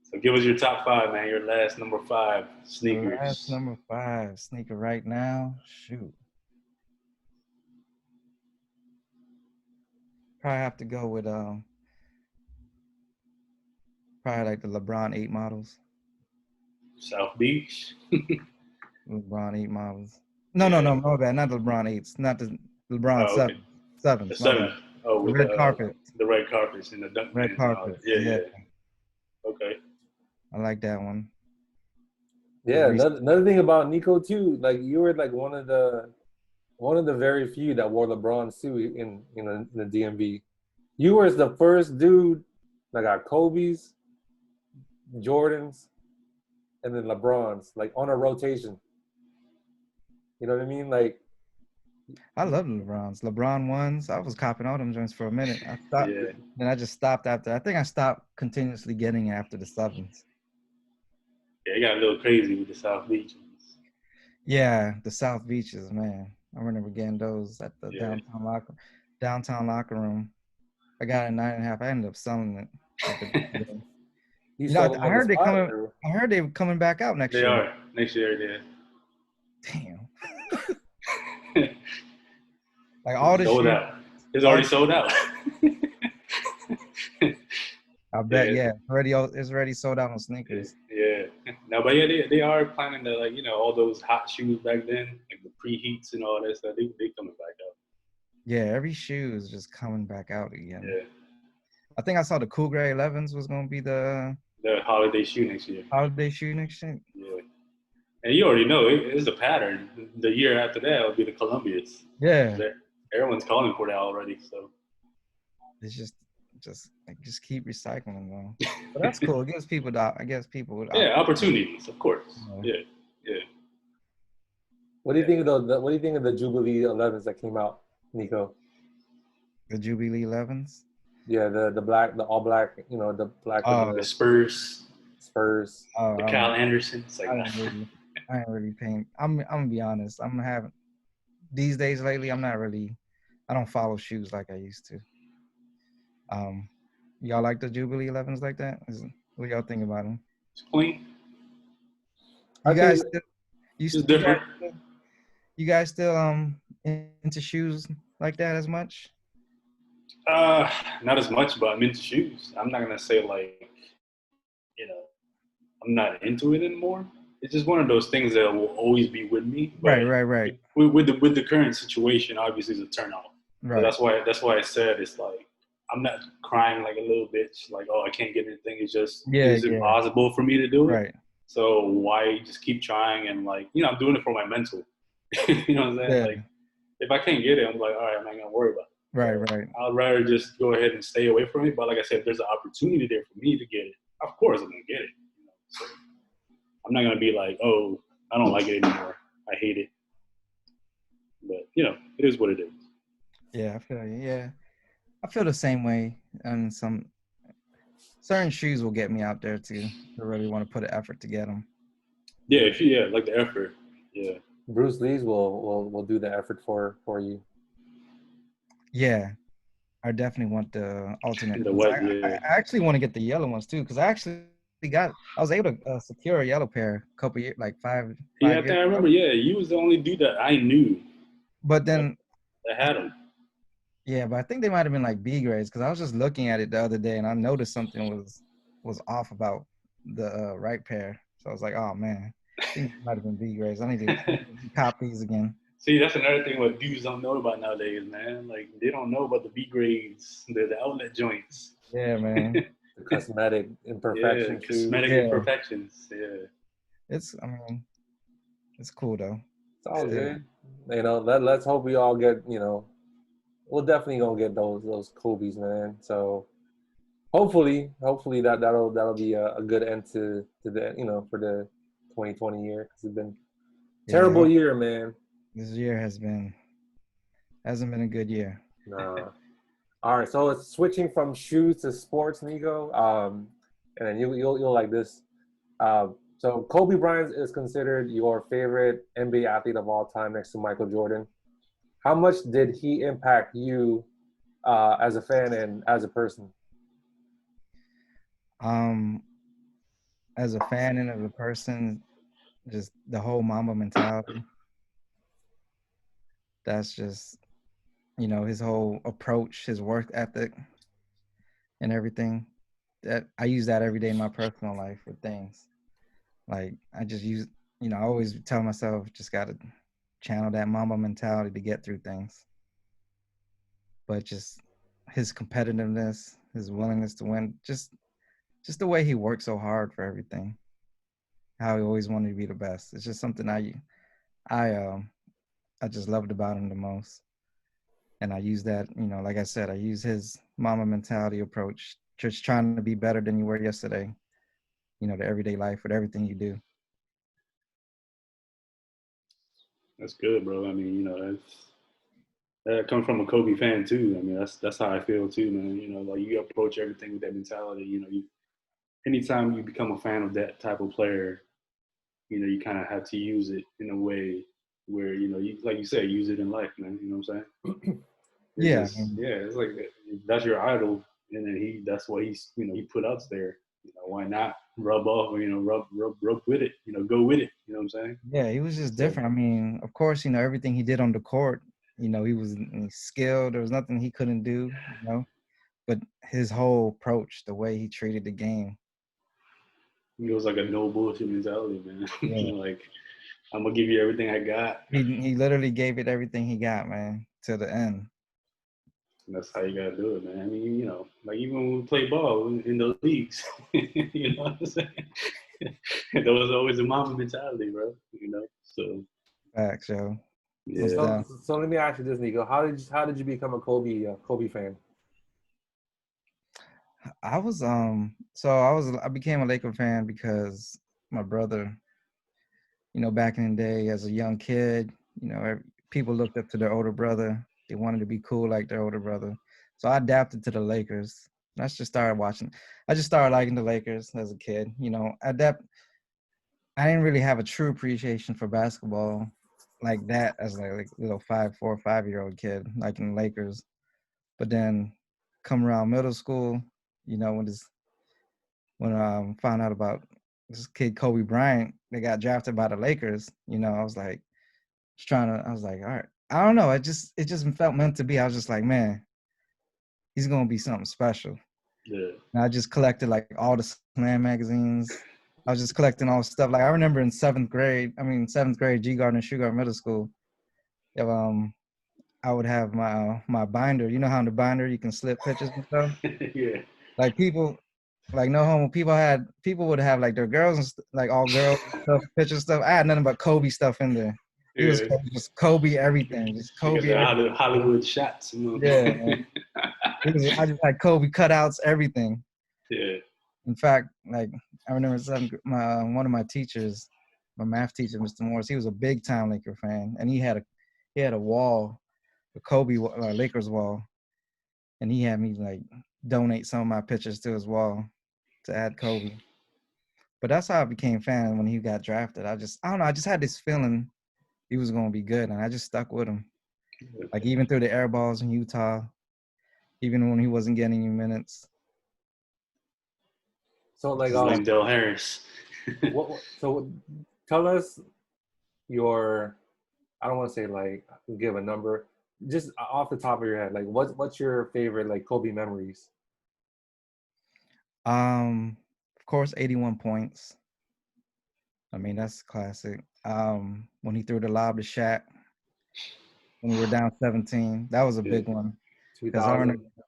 So give us your top 5, man. Your last number 5 The sneakers. last number 5 sneaker right now. Shoot. Probably have to go with probably like the LeBron 8 models. South Beach. LeBron 8 models. No, my bad. Not the LeBron 8s. Not the LeBron Oh, okay. 7s. The My 7. bad. Oh, The with red carpet. The red carpets and the dunk Red pins and all carpet. that. Yeah, Yeah. yeah. Okay. I like that one. Yeah, another thing about Nico too, like you were like one of the very few that wore LeBron's suit in the DMV. You were the first dude that got Kobe's, Jordans, and then LeBron's like on a rotation. You know what I mean? Like I love the LeBrons. LeBron ones. I was copping all them joints for a minute. I stopped. Yeah. Then I just stopped after. I think I stopped continuously getting it after the 7s. Yeah, it got a little crazy with the South Beach. Yeah, the South Beaches, man. I remember getting those at the Yeah. downtown locker room. I got it 9.5. I ended up selling it. At the, you sold them I on the heard they spot, coming. or- I heard they were coming back out next They year. are. Next year, Damn. yeah. Like all the sold shoes. out. It's already sold out. I bet. Yeah. Yeah. It's already sold out on sneakers. Yeah. No, but yeah, they are planning to, like, all those hot shoes back then, like the preheats and all that stuff. They coming back out. Yeah. Every shoe is just coming back out again. Yeah. I think I saw the Cool Gray 11s was gonna be the holiday shoe next year. holiday shoe next year. Yeah. And you already know it's a pattern. The year after that will be the Columbias. Yeah. Everyone's calling for that already. So it's just keep recycling though. But that's cool. It gives people opportunities, of course. Yeah. What do you think of what do you think of the Jubilee 11s that came out, Nico? The Jubilee 11s. Yeah, the black, the all black, the black. The Spurs. Oh, the Kyle Andersons. Like I ain't really paying. I'm gonna be honest. I'm having these days lately. I don't follow shoes like I used to. Y'all like the Jubilee 11s like that? What do y'all think about them? It's clean. You guys still into shoes like that as much? Not as much, but I'm into shoes. I'm not gonna say I'm not into it anymore. It's just one of those things that will always be with me. But Right. With the current situation, obviously, it's a turn off. Right. So that's why I said it's like I'm not crying like a little bitch, like, oh, I can't get anything. It's just it's impossible for me to do it. Right. So why just keep trying and I'm doing it for my mental. You know what I'm saying? Yeah. Like if I can't get it, I'm like, all right, I'm not gonna worry about it. Right. I'd rather just go ahead and stay away from it. But like I said, if there's an opportunity there for me to get it, of course I'm gonna get it. So I'm not gonna be like, oh, I don't like it anymore. I hate it. But it is what it is. Yeah, I feel the same way. And some certain shoes will get me out there to really want to put an effort to get them. Yeah, like the effort. Yeah. Bruce Lee's will do the effort for you. Yeah, I definitely want the alternate. The white, yeah. I actually want to get the yellow ones too, because I was able to secure a yellow pair a couple years, like five. Yeah, I remember. Yeah, you was the only dude that I knew. But then that had them. Yeah, but I think they might have been like B grades, because I was just looking at it the other day and I noticed something was off about the right pair. So I was like, oh man, I think it might have been B grades. I need to cop these again. See, that's another thing what dudes don't know about nowadays, man. Like they don't know about the B grades, the outlet joints. Yeah, man. The cosmetic imperfections. Imperfections. Yeah. It's cool though. It's all good. Let's hope we all get, we're definitely gonna get those Kobe's, man. So hopefully that'll be a good end to the for the 2020 year, because it's been a terrible year, man. This year hasn't been a good year. Nah. All right, so it's switching from shoes to sports, Nico. And then you'll like this. So Kobe Bryant is considered your favorite NBA athlete of all time next to Michael Jordan. How much did he impact you as a fan and as a person? Um, as a fan and as a person, just the whole Mamba mentality. That's just, his whole approach, his work ethic, and everything. That I use that every day in my personal life with things. Like I just use, I always tell myself, just gotta channel that Mamba mentality to get through things. But just his competitiveness, his willingness to win, just the way he worked so hard for everything. How he always wanted to be the best. It's just something I just loved about him the most. And I use that, like I said, I use his Mamba mentality approach, just trying to be better than you were yesterday, the everyday life with everything you do. That's good, bro. I mean, that comes from a Kobe fan too. I mean, that's how I feel too, man. Like you approach everything with that mentality. Anytime you become a fan of that type of player, you kind of have to use it in a way where you like you said, use it in life, man. You know what I'm saying? Yeah. It's like that's your idol, and then that's what he put out there. Why not rub off? Rub with it. Go with it. You know what I'm saying? Yeah, he was just different. I mean, of course, everything he did on the court, he was skilled. There was nothing he couldn't do, But his whole approach, the way he treated the game. It was like a no bullshit mentality, man. Yeah. Like, I'm gonna give you everything I got. He literally gave it everything he got, man, to the end. And that's how you gotta do it, man. I mean, like even when we play ball in the leagues, you know what I'm saying? There was always a Mamba mentality, bro. So. Facts, yo. Yeah. So let me ask you this, Nico. How did you become a Kobe fan? I became a Laker fan because my brother, back in the day as a young kid, people looked up to their older brother. They wanted to be cool like their older brother. So I adapted to the Lakers. And I just started watching. I just started liking the Lakers as a kid. I didn't really have a true appreciation for basketball like that as like little 4 or 5-year-old kid, like in the Lakers. But then come around middle school, when I found out about this kid Kobe Bryant, they got drafted by the Lakers. I was like, I was like, all right, I don't know. It just felt meant to be. I was just like, man, he's gonna be something special. Yeah. And I just collected like all the Slam magazines. I was just collecting all the stuff. Like I remember in seventh grade, G Garden and Shoe Garden Middle School. I would have my binder. You know how in the binder you can slip pictures and stuff. Yeah. Like people, like no homo. People would have like their girls and like all girls stuff, picture stuff. I had nothing but Kobe stuff in there. It was just Kobe everything, just Kobe. Hollywood shots. Yeah, man. I just had Kobe cutouts, everything. Yeah. In fact, like I remember one of my teachers, my math teacher, Mr. Morris. He was a big time Laker fan, and he had a wall, a Kobe Lakers wall, and he had me like donate some of my pictures to his wall to add Kobe. But that's how I became a fan when he got drafted. I don't know. I just had this feeling he was going to be good, and I just stuck with him. Like even through the air balls in Utah, even when he wasn't getting any minutes. So like Del Harris. So tell us your, I don't want to say like give a number, just off the top of your head, like what's your favorite like Kobe memories? Of course, 81 points. I mean, that's classic. When he threw the lob to Shaq when we were down 17, that was a big one. Because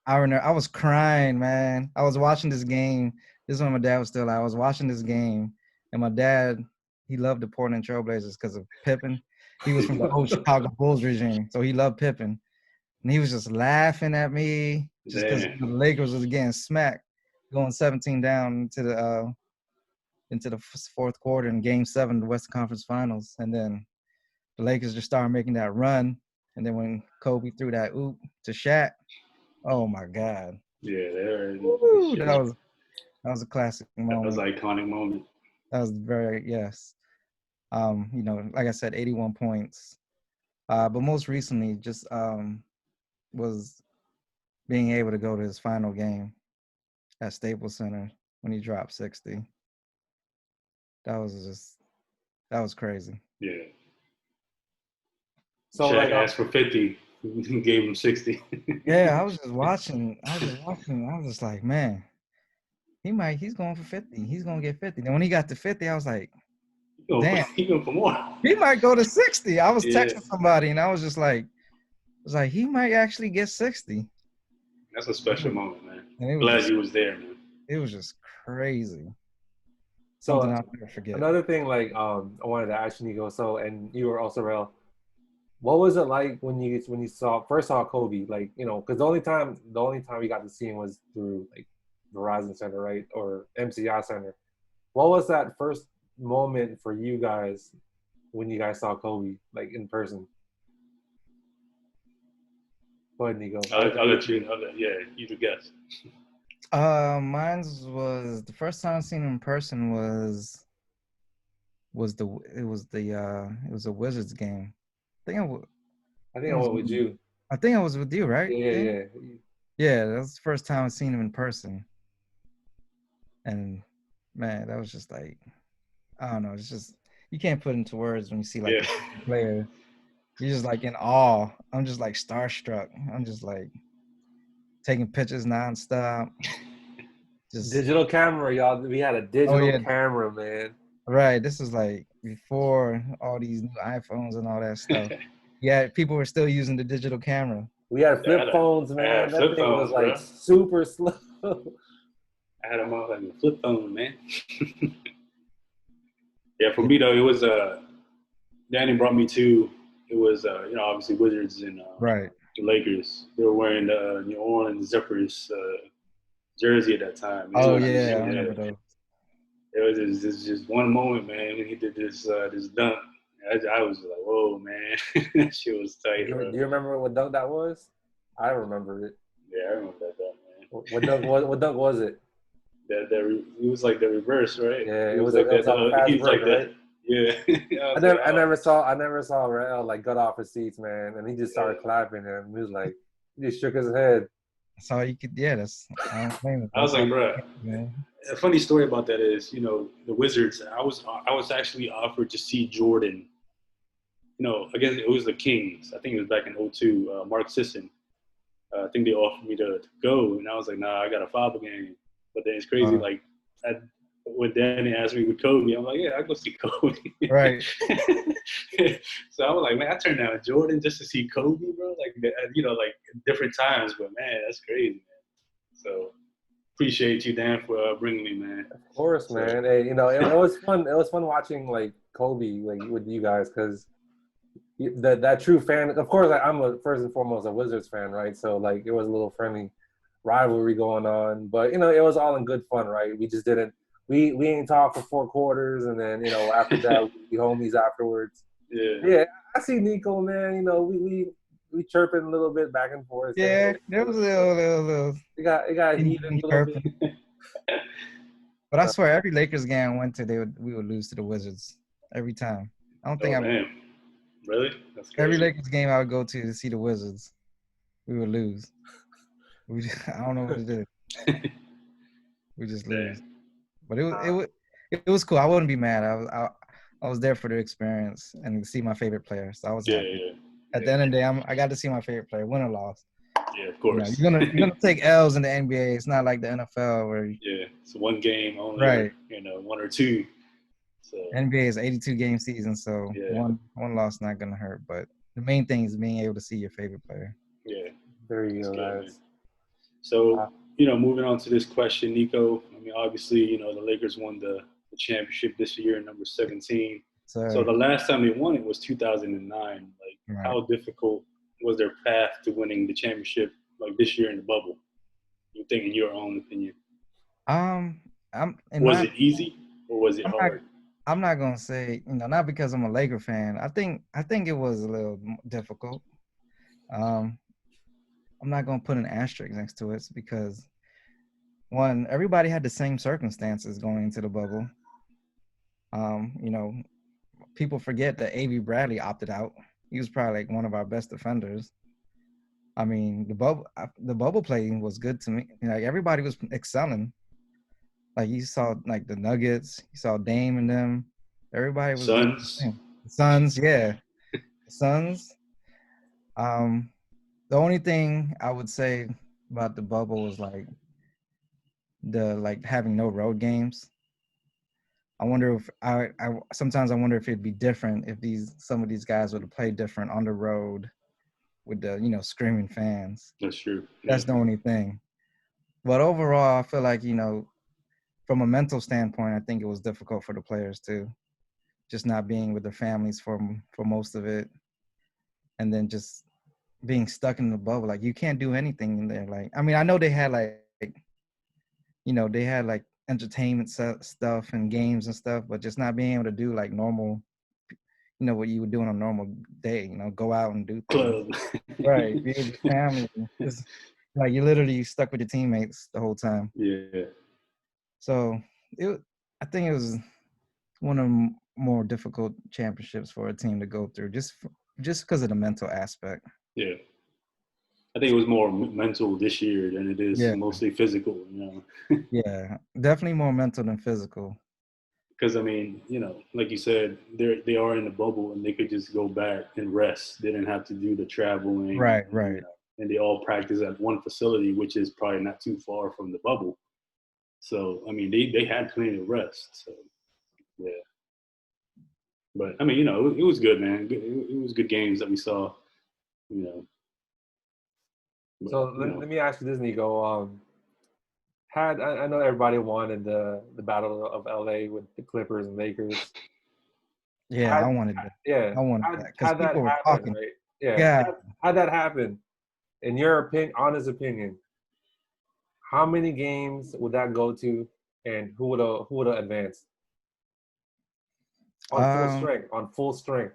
I remember I was crying, man. I was watching this game. This is when my dad was still out. I was watching this game, and my dad, he loved the Portland Trailblazers because of Pippen. He was from the old Chicago Bulls regime, so he loved Pippen. And he was just laughing at me just because the Lakers was getting smacked, going 17 down into the fourth quarter in Game 7 of the Western Conference Finals. And then the Lakers just started making that run. And then when Kobe threw that oop to Shaq, oh my God. Yeah, that was a classic moment. That was an iconic moment. That was very yes. Like I said, 81 points. But most recently, just was being able to go to his final game at Staples Center when he dropped 60. That was crazy. Yeah. So Shaq like, asked for 50, gave him 60. Yeah, I was just watching. I was just like, man, he's going for 50. He's gonna get 50. Then when he got to 50, I was like, damn, He going for more. he might go to 60. I was Yeah. texting somebody and I was just like, he might actually get 60. That's a special moment, man. And Glad you was there, man. it was just crazy. so Something I'll never forget. another thing, like, I wanted to ask you, Nico. So, and you were also real. What was it like when you first saw Kobe? Like, because the only time we got to see him was through like Verizon Center, right, or MCI Center. What was that first moment for you guys when you guys saw Kobe, like, in person? Go ahead, Nico. I'll let you. You the guess. Mine was the first time I seen him in person was a Wizards game. I think I went with you. I think I was with you, right? Yeah. Yeah, that was the first time I seen him in person. And man, that was just like, I don't know. It's just, you can't put into words when you see like a player. You're just like in awe. I'm just like starstruck. I'm just like taking pictures nonstop. Just digital camera, y'all. We had a digital camera, man. Right. This is like before all these new iPhones and all that stuff. Yeah, people were still using the digital camera. We had flip phones, man. That thing was like super slow. I had them all like a flip phone, man. Yeah, for me though, it was Danny brought me to. It was obviously Wizards and right. The Lakers. They were wearing the New Orleans Zippers jersey at that time. Oh yeah, I remember those. It was just one moment, man, when he did this dunk. I was like, whoa, man. That shit was tight. Do you remember what dunk that was? I remember it. Yeah, I remember that dunk, man. What dunk was it? It was like the reverse, right? Yeah, it was like that. He was like that. Yeah. I never saw Rael like got off his seats, man, and he just started clapping, and he was like, he just shook his head. That's all you could. Yeah, that's. I don't blame it. I was like, bro. A funny story about that is, the Wizards. I was actually offered to see Jordan. Again, it was the Kings. I think it was back in 2002. Mark Sisson. I think they offered me to go, and I was like, nah, I got a football game. But then it's crazy, like, when Danny asked me with Kobe, I'm like, yeah, I go see Kobe. Right. So I was like, man, I turned down Jordan just to see Kobe, bro. Like, like different times, but man, that's crazy, man. So appreciate you, Dan, for bringing me, man. Of course, man. Hey, it was fun. It was fun watching like Kobe, like with you guys, because that true fan. Of course, like, I'm first and foremost a Wizards fan, right? So like it was a little friendly rivalry going on, but it was all in good fun, right? We just didn't. We ain't talk for 4 quarters, and then after that we homies afterwards. Yeah. I see Nico, man. We chirping a little bit back and forth. Yeah, there was a little. It got heated a little bit. But I swear, every Lakers game I went to, we would lose to the Wizards every time. I don't think Really? That's crazy. Every Lakers game I would go to see the Wizards, we would lose. I don't know what to do. We just lose. But it was cool. I wouldn't be mad. I was there for the experience and to see my favorite player. So I was happy. At the end of the day, I got to see my favorite player, win or loss. Yeah, of course. You're gonna take L's in the NBA. It's not like the NFL where it's one game only. Right. 1 or 2. So NBA is 82 game season, so one loss not gonna hurt. But the main thing is being able to see your favorite player. Yeah. There you go, guys. So moving on to this question, Nico. I mean, obviously, the Lakers won the championship this year, number 17. So the last time they won it was 2009. Like, how difficult was their path to winning the championship, like this year in the bubble? You think, in your own opinion? Was it easy or was it hard? I'm not gonna say, not because I'm a Laker fan. I think it was a little difficult. I'm not gonna put an asterisk next to it because, one, everybody had the same circumstances going into the bubble. You know, people forget that A.B. Bradley opted out. He was probably like one of our best defenders. I mean, the bubble play was good to me. Like everybody was excelling. Like you saw like the Nuggets, you saw Dame and them. Everybody was doing Suns. the Suns, yeah. The Suns. The only thing I would say about the bubble was like having no road games. I wonder if I sometimes I wonder if it'd be different if some of these guys would have played different on the road with the screaming fans. That's true. That's the only thing. But overall, I feel like from a mental standpoint, I think it was difficult for the players too, just not being with their families for most of it, and then just being stuck in the bubble. Like you can't do anything in there. Like I mean, I know they had they had like entertainment stuff and games and stuff, but just not being able to do like normal, what you would do on a normal day. Go out and do things. Club. Right, be with your family. Just like you literally stuck with your teammates the whole time. Yeah. So I think it was one of the more difficult championships for a team to go through, just because of the mental aspect. Yeah. I think it was more mental this year than it is mostly physical, Yeah, definitely more mental than physical. Because I mean, like you said, they are in the bubble and they could just go back and rest. They didn't have to do the traveling. Right. And they all practice at one facility, which is probably not too far from the bubble. So I mean, they had plenty of rest. So yeah. But I mean, it was good, man. It was good games that we saw. But, So let me ask you this, Nico. I know everybody wanted the battle of LA with the Clippers and Lakers. Yeah, I wanted that. Yeah, I wanted that because that people were happen, talking. right? Yeah. Yeah. How'd that happen? In your honest opinion, how many games would that go to, and who would have advanced on full strength? On full strength.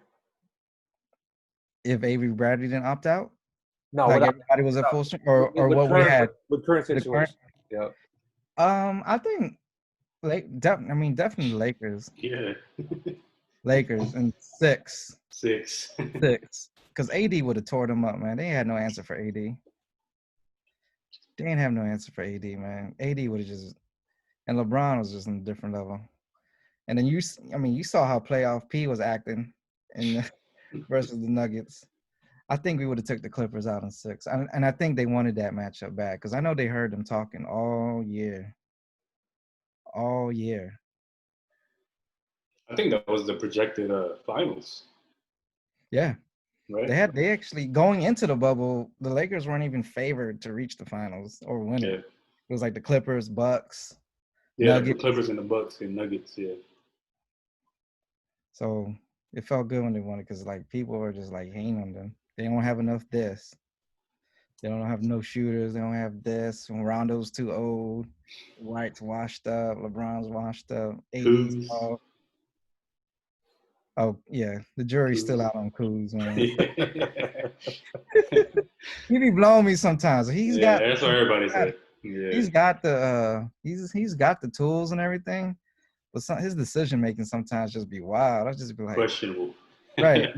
If Avery Bradley didn't opt out, no, like everybody was at full strength, or what current, we had with current situation. Yeah. I think definitely Lakers. Yeah. Lakers and six. Because AD would have tore them up, man. They had no answer for AD. They didn't have no answer for AD, man. AD would have just, and LeBron was just on a different level. And then you saw how playoff P was acting versus the Nuggets. I think we would have took the Clippers out in 6. And I think they wanted that matchup back because I know they heard them talking all year. All year. I think that was the projected finals. Yeah. Right? They actually, going into the bubble, the Lakers weren't even favored to reach the finals or win it. It was like the Clippers, Bucks, Nuggets. The Clippers and the Bucks and Nuggets, yeah. So it felt good when they won it because like people were just like hating on them. They don't have enough this. They don't have no shooters. They don't have this. When Rondo's too old, White's washed up, LeBron's washed up, AD's off. Oh yeah, the jury's still out on Kuz, man. He be blowing me sometimes. That's what everybody said. Yeah. He's got the tools and everything, but his decision making sometimes just be wild. I just be like questionable. Right.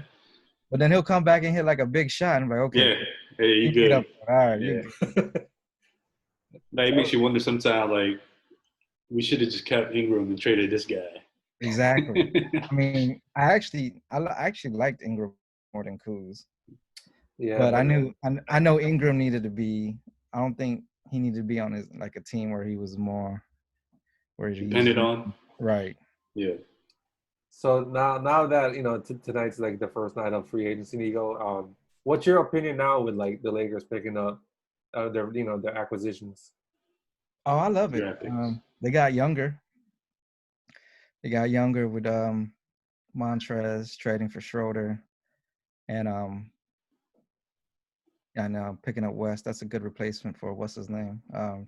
But then he'll come back and hit like a big shot and be like, okay. Yeah. Hey, you good. All right, you good. Like, it makes you wonder sometimes, like, we should have just kept Ingram and traded this guy. Exactly. I mean, I actually liked Ingram more than Kuz. Yeah. But I know Ingram needed to be. I don't think he needed to be on his like a team where he was more depended on. Right. Yeah. So now that tonight's like the first night of free agency, Nico, what's your opinion now with like the Lakers picking up their acquisitions? Oh, I love it. They got younger. They got younger with Montrez trading for Schroeder, and picking up West. That's a good replacement for what's his name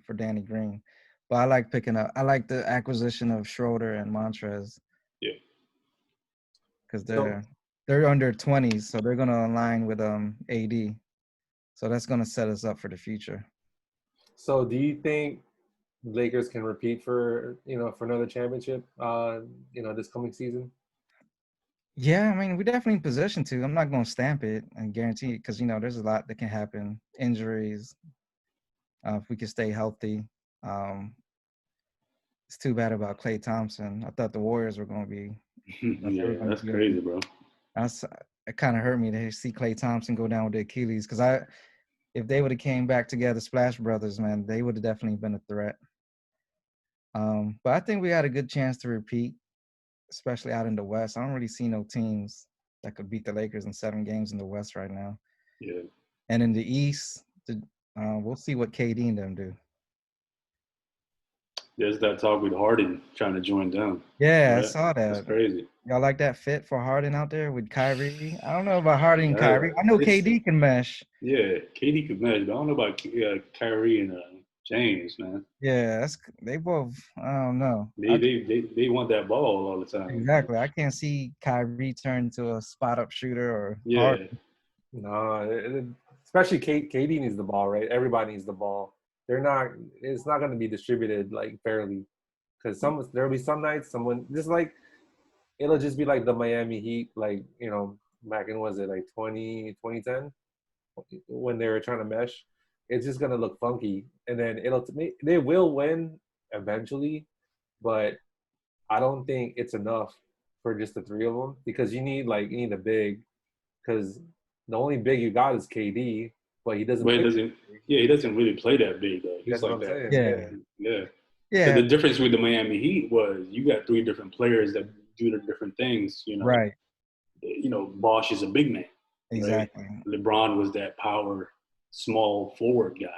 for Danny Green. But I like the acquisition of Schroeder and Montrez. Yeah. Because they're under 20s, so they're gonna align with AD. So that's gonna set us up for the future. So do you think Lakers can repeat for for another championship this coming season? Yeah, I mean, we're definitely in position to. I'm not going to stamp it and guarantee it because, there's a lot that can happen. Injuries, if we can stay healthy. Um, it's too bad about Klay Thompson. I thought the Warriors were going to be. They were Yeah, going to that's be crazy, bro. it kind of hurt me to see Klay Thompson go down with the Achilles because if they would have came back together, Splash Brothers, man, they would have definitely been a threat. But I think we had a good chance to repeat, especially out in the West. I don't really see no teams that could beat the Lakers in 7 games in the West right now. Yeah. And in the East, we'll see what KD and them do. There's that talk with Harden trying to join them. Yeah, I saw that. That's crazy. Y'all like that fit for Harden out there with Kyrie? I don't know about Harden and Kyrie. I know KD can mesh. Yeah, KD can mesh, but I don't know about Kyrie and James, man. Yeah, they both. I don't know. They want that ball all the time. Exactly. I can't see Kyrie turn into a spot up shooter or Harden. No, especially KD needs the ball, right? Everybody needs the ball. It's not going to be distributed like fairly, because there'll be some nights it'll just be like the Miami Heat, like back in, was it like 2010 when they were trying to mesh. It's just gonna look funky, and then they will win eventually, but I don't think it's enough for just the 3 of them, because you need a big, because the only big you got is KD, but he doesn't. He doesn't really play that big though. He's like that. Yeah. The difference with the Miami Heat was you got 3 different players that do the different things. Right. Bosh is a big man. Exactly. Right? LeBron was that power, small forward guy.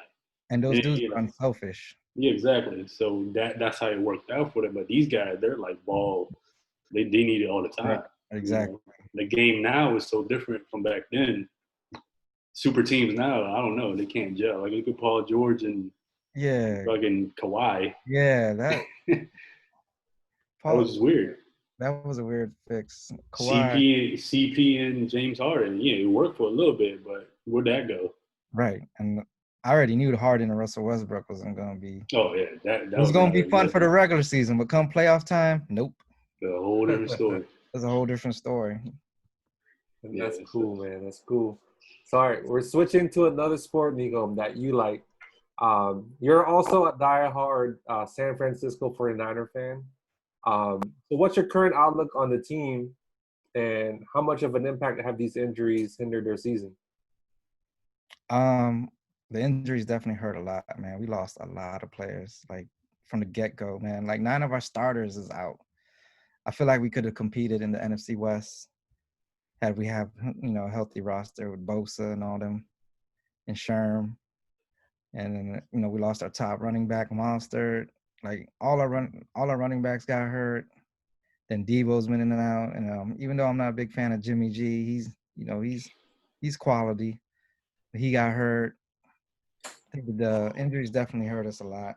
And those dudes are unselfish. Yeah, exactly. So that's how it worked out for them. But these guys, they're like ball. They need it all the time. Right. Exactly. The game now is so different from back then. Super teams now, I don't know, they can't gel. Like look at Paul George and fucking Kawhi. Yeah, that was just weird. That was a weird fix. Kawhi. CP and James Harden. Yeah, it worked for a little bit, but where'd that go? Right. And I already knew the Harden and Russell Westbrook wasn't going to be. Oh, yeah. That was going to be fun for the regular season, but come playoff time, nope. A whole different story. It's a whole different story. That's cool, man. That's cool. Sorry, we're switching to another sport, Nico, that you like. You're also a diehard San Francisco 49er fan. So what's your current outlook on the team, and how much of an impact have these injuries hindered their season? The injuries definitely hurt a lot, man. We lost a lot of players, like from the get-go, man. Like 9 of our starters is out. I feel like we could have competed in the NFC West had we have, a healthy roster with Bosa and all them and Sherm. And then, we lost our top running back, Monster. Like all our running backs got hurt. Then Devo's been in and out. And even though I'm not a big fan of Jimmy G, he's quality. He got hurt. I think the injuries definitely hurt us a lot.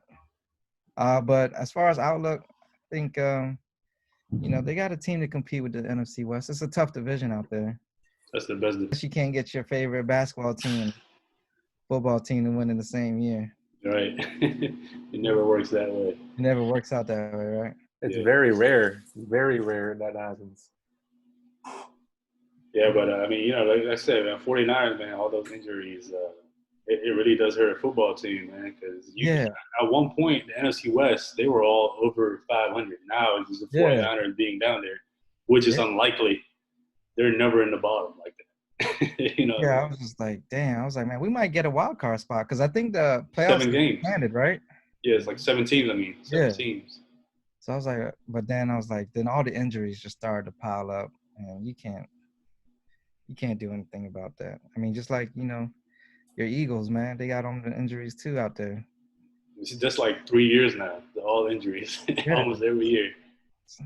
But as far as outlook, I think they got a team to compete with the NFC West. It's a tough division out there. That's the best division. You can't get your favorite basketball team and football team to win in the same year. Right. It never works that way. It never works out that way, right? It's very rare. Very rare that happens. Yeah, but like I said, man, 49ers, man, all those injuries, it really does hurt a football team, man. Because at one point, the NFC West, they were all over 500. Now it's just the 49ers being down there, which is unlikely. They're never in the bottom like that. Yeah, I was just like, damn. I was like, man, we might get a wild card spot because I think the playoffs 7 games landed, right? Yeah, it's like 7 teams. 7 teams. So I was like, but then I was like, then all the injuries just started to pile up, and you can't do anything about that. I mean, just like your Eagles, man, they got on the injuries too out there. It's just like 3 years now, all injuries, almost every year.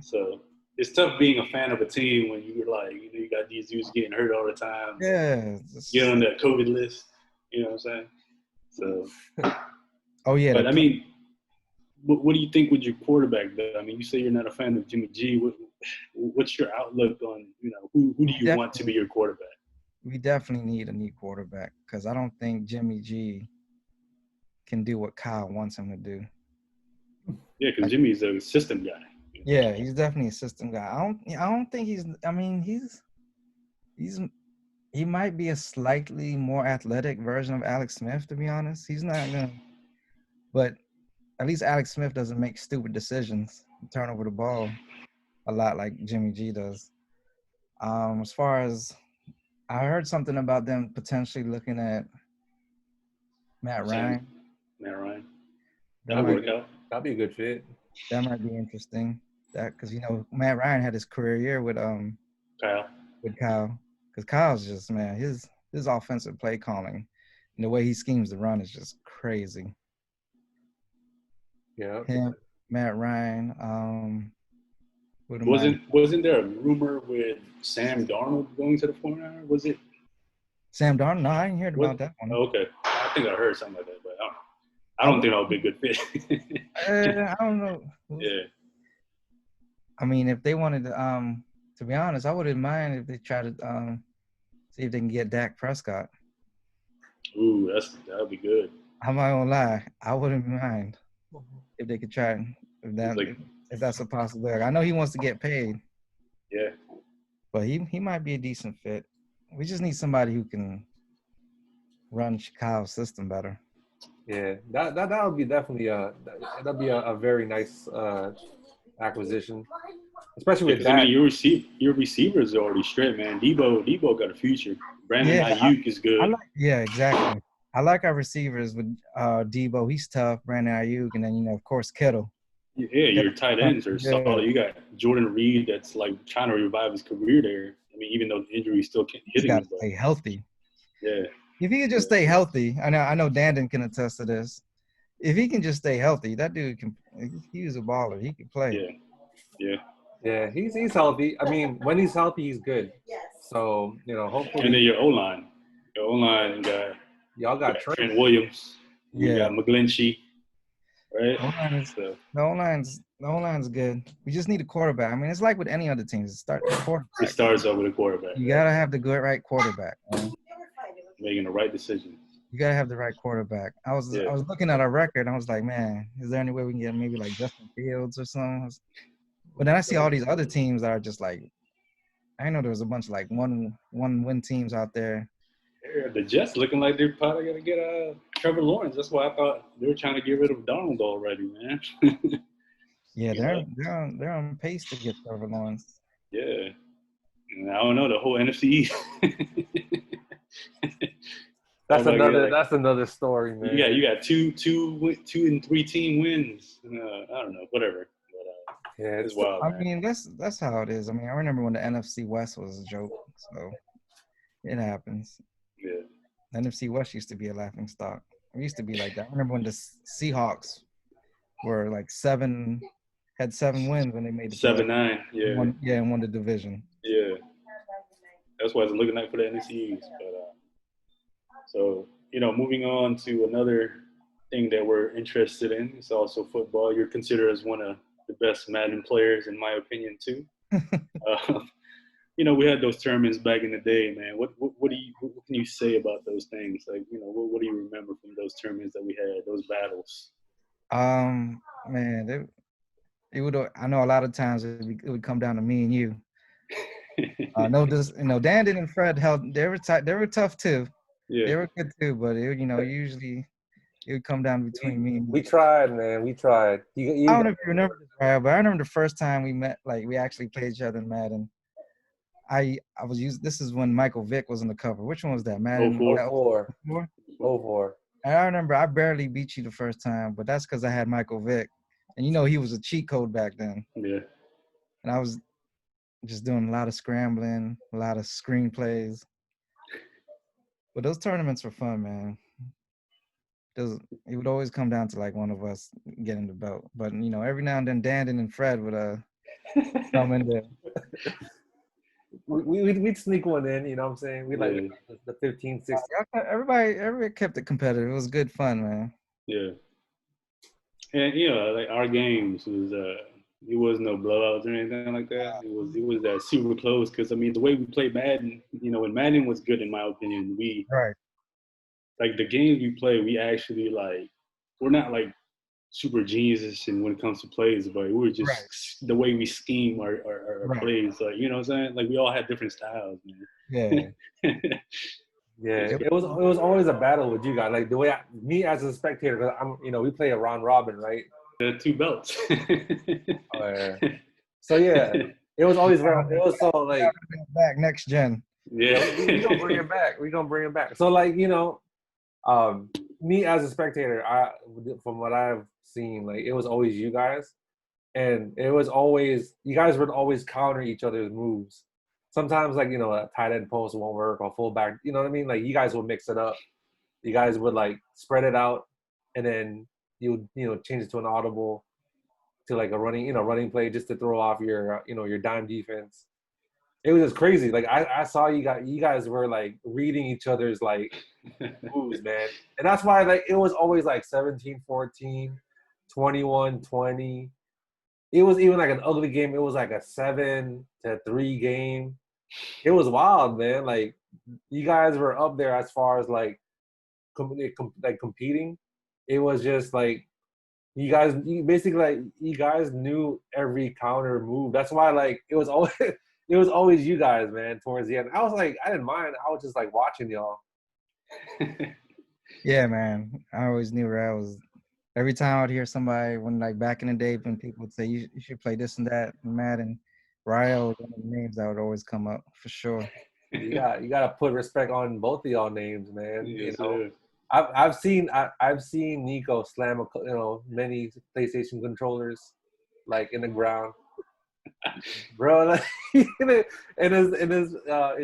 So it's tough being a fan of a team when you're like, you got these dudes getting hurt all the time. Yeah. Get on that COVID list. You know what I'm saying? So. Oh yeah. But I mean, what do you think with your quarterback though? I mean, you say you're not a fan of Jimmy G. What's your outlook on, who do you want to be your quarterback? We definitely need a new quarterback because I don't think Jimmy G can do what Kyle wants him to do. Yeah, because Jimmy's a system guy. Yeah, he's definitely a system guy. I don't think he's. I mean, he might be a slightly more athletic version of Alex Smith. To be honest, he's not gonna. But at least Alex Smith doesn't make stupid decisions, turn over the ball a lot like Jimmy G does. As far as I heard something about them potentially looking at Matt Ryan. Matt Ryan. That That'll might, work out. That'd be a good fit. that might be interesting. That because Matt Ryan had his career year with Kyle. Because Kyle's just, man, his offensive play calling and the way he schemes the run is just crazy. Yeah. Him, Matt Ryan. Wasn't there a rumor with Sam Darnold going to the 49ers? Was it Sam Darnold? No, I didn't hear about that one. Oh, okay. I think I heard something like that, but I don't think that would be a good fit. I don't know. Yeah. I mean, if they wanted to be honest, I wouldn't mind if they try to see if they can get Dak Prescott. Ooh, that would be good. I'm not gonna lie, I wouldn't mind if they could try if that's a possibility. I know he wants to get paid. Yeah. But he might be a decent fit. We just need somebody who can run Chicago's system better. Yeah, that would be definitely that'd be a very nice acquisition, especially with that. I mean, your receivers are already straight, man. Debo got a future. Brandon Ayuk is good. Exactly. I like our receivers with Debo. He's tough. Brandon Ayuk, and then of course Kittle. Yeah, your tight ends are solid. You got Jordan Reed that's like trying to revive his career there. I mean, even though the injury still hitting him. He's got to stay healthy. Yeah. If he could just stay healthy, I know Dandin can attest to this. If he can just stay healthy, that dude can. He's a baller. He can play. Yeah. He's healthy. I mean, when he's healthy, he's good. So hopefully. And then your O-line, you got y'all got Trent Williams. You got McGlinchey. Right. The O-line's good. We just need a quarterback. I mean, it's like with any other team. It starts off with a quarterback. You gotta have the good right quarterback. Man. Making the right decisions. You gotta have the right quarterback. I was looking at our record. And I was like, man, is there any way we can get maybe like Justin Fields or something? But then I see all these other teams that are just like, I know there was a bunch of like one win teams out there. Yeah, the Jets looking like they're probably gonna get Trevor Lawrence. That's why I thought they were trying to get rid of Donald already, man. Yeah, they're on pace to get Trevor Lawrence. Yeah, and I don't know the whole NFC. That's another story, man. Yeah, you got two and 3 team wins. I don't know, whatever. But, yeah, it's wild. I mean, that's how it is. I mean, I remember when the NFC West was a joke, so it happens. Yeah. NFC West used to be a laughing stock. It used to be like that. I remember when the Seahawks were like had 7 wins when they made the 7-9. Yeah. And won the division. Yeah. That's why it's looking like for the NFC East. But so moving on to another thing that we're interested in. It's also football. You're considered as one of the best Madden players, in my opinion, too. We had those tournaments back in the day, man. What can you say about those things? Like, what do you remember from those tournaments that we had, those battles? Man, it would. I know a lot of times it would come down to me and you. Dandin and Fred they were tough too. Yeah. They were good too, but usually it would come down between me and you. We tried, man. We tried. I don't know if you remember this, but I remember the first time we met, like we actually played each other in Madden. This is when Michael Vick was on the cover. Which one was that? Madden 04. And I remember I barely beat you the first time, but that's because I had Michael Vick. And he was a cheat code back then. Yeah. And I was just doing a lot of scrambling, a lot of screenplays. But those tournaments were fun, man. It would always come down to like one of us getting the belt. But every now and then Dandin and Fred would come in there. We'd sneak one in, you know what I'm saying? We like the 15, 16. Everybody kept it competitive. It was good fun, man. Yeah. And like our games was it was no blowouts or anything like that. It was that super close because I mean the way we played Madden, when Madden was good in my opinion, like the games we play, we actually we're not like super geniuses and when it comes to plays, but we were just the way we scheme our plays. Like, you know what I'm saying? Like, we all had different styles, man. Yeah. Yeah, it was always a battle with you guys. Like the way me as a spectator, because I'm, we play a round robin, right? The 2 belts. Oh, yeah. So yeah, it was always around. It was so like back next gen. Yeah, we gonna bring it back. We gonna bring it back. So like me as a spectator, from what I've seen, like it was always you guys, and it was always you guys would always counter each other's moves. Sometimes like a tight end post won't work or fullback. You know what I mean? Like you guys would mix it up. You guys would like spread it out, and then you would change it to an audible, to like a running play just to throw off your your dime defense. It was just crazy. Like I saw you guys were like reading each other's like moves, man. And that's why like it was always like 17-14, 21-20. It was even like an ugly game. It was like a 7-3 game. It was wild, man. Like you guys were up there as far as like competing. It was just like you guys knew every counter move. That's why like it was always you guys, man, towards the end. I was like, I didn't mind. I was just like watching y'all. Yeah, man. I always knew where I was. Every time I'd hear somebody when like back in the day when people would say you should play this and that and Madden, Ryo was one of the names that would always come up for sure. You gotta put respect on both of y'all names, man. Yes, I've seen Nico slam many PlayStation controllers like in the ground, bro. Like, in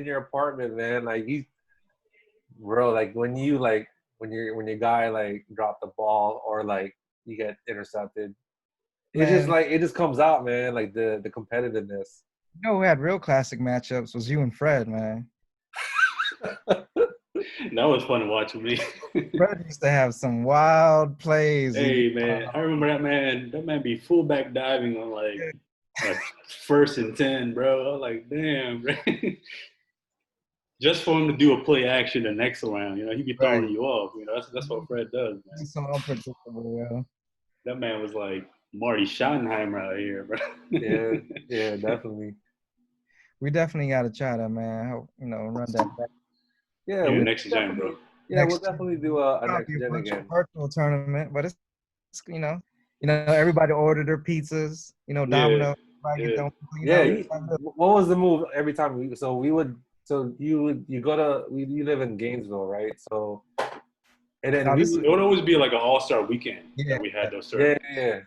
your apartment, man. Like bro. Like when your guy like dropped the ball or like you get intercepted, it's just like it just comes out, man. Like the competitiveness. You know who had real classic matchups was you and Fred, man. That was fun to watch with me. Fred used to have some wild plays. Hey, man, I remember that man. That man be fullback diving on like 1st and 10, bro. I was like, damn, bro. Just for him to do a play action the next round, he'd be throwing you off. That's what Fred does, man. He's so unpredictable, yo. That man was like Marty Schottenheimer out here, bro. Yeah, definitely. We definitely got to try that, man. Run that back. Yeah, next gen, bro. Yeah, we'll definitely do a next gen again. Virtual tournament, but it's everybody ordered their pizzas. Domino. What was the move every time you live in Gainesville, right? So, and then it would always be like an all-star weekend that we had those tournaments. Yeah.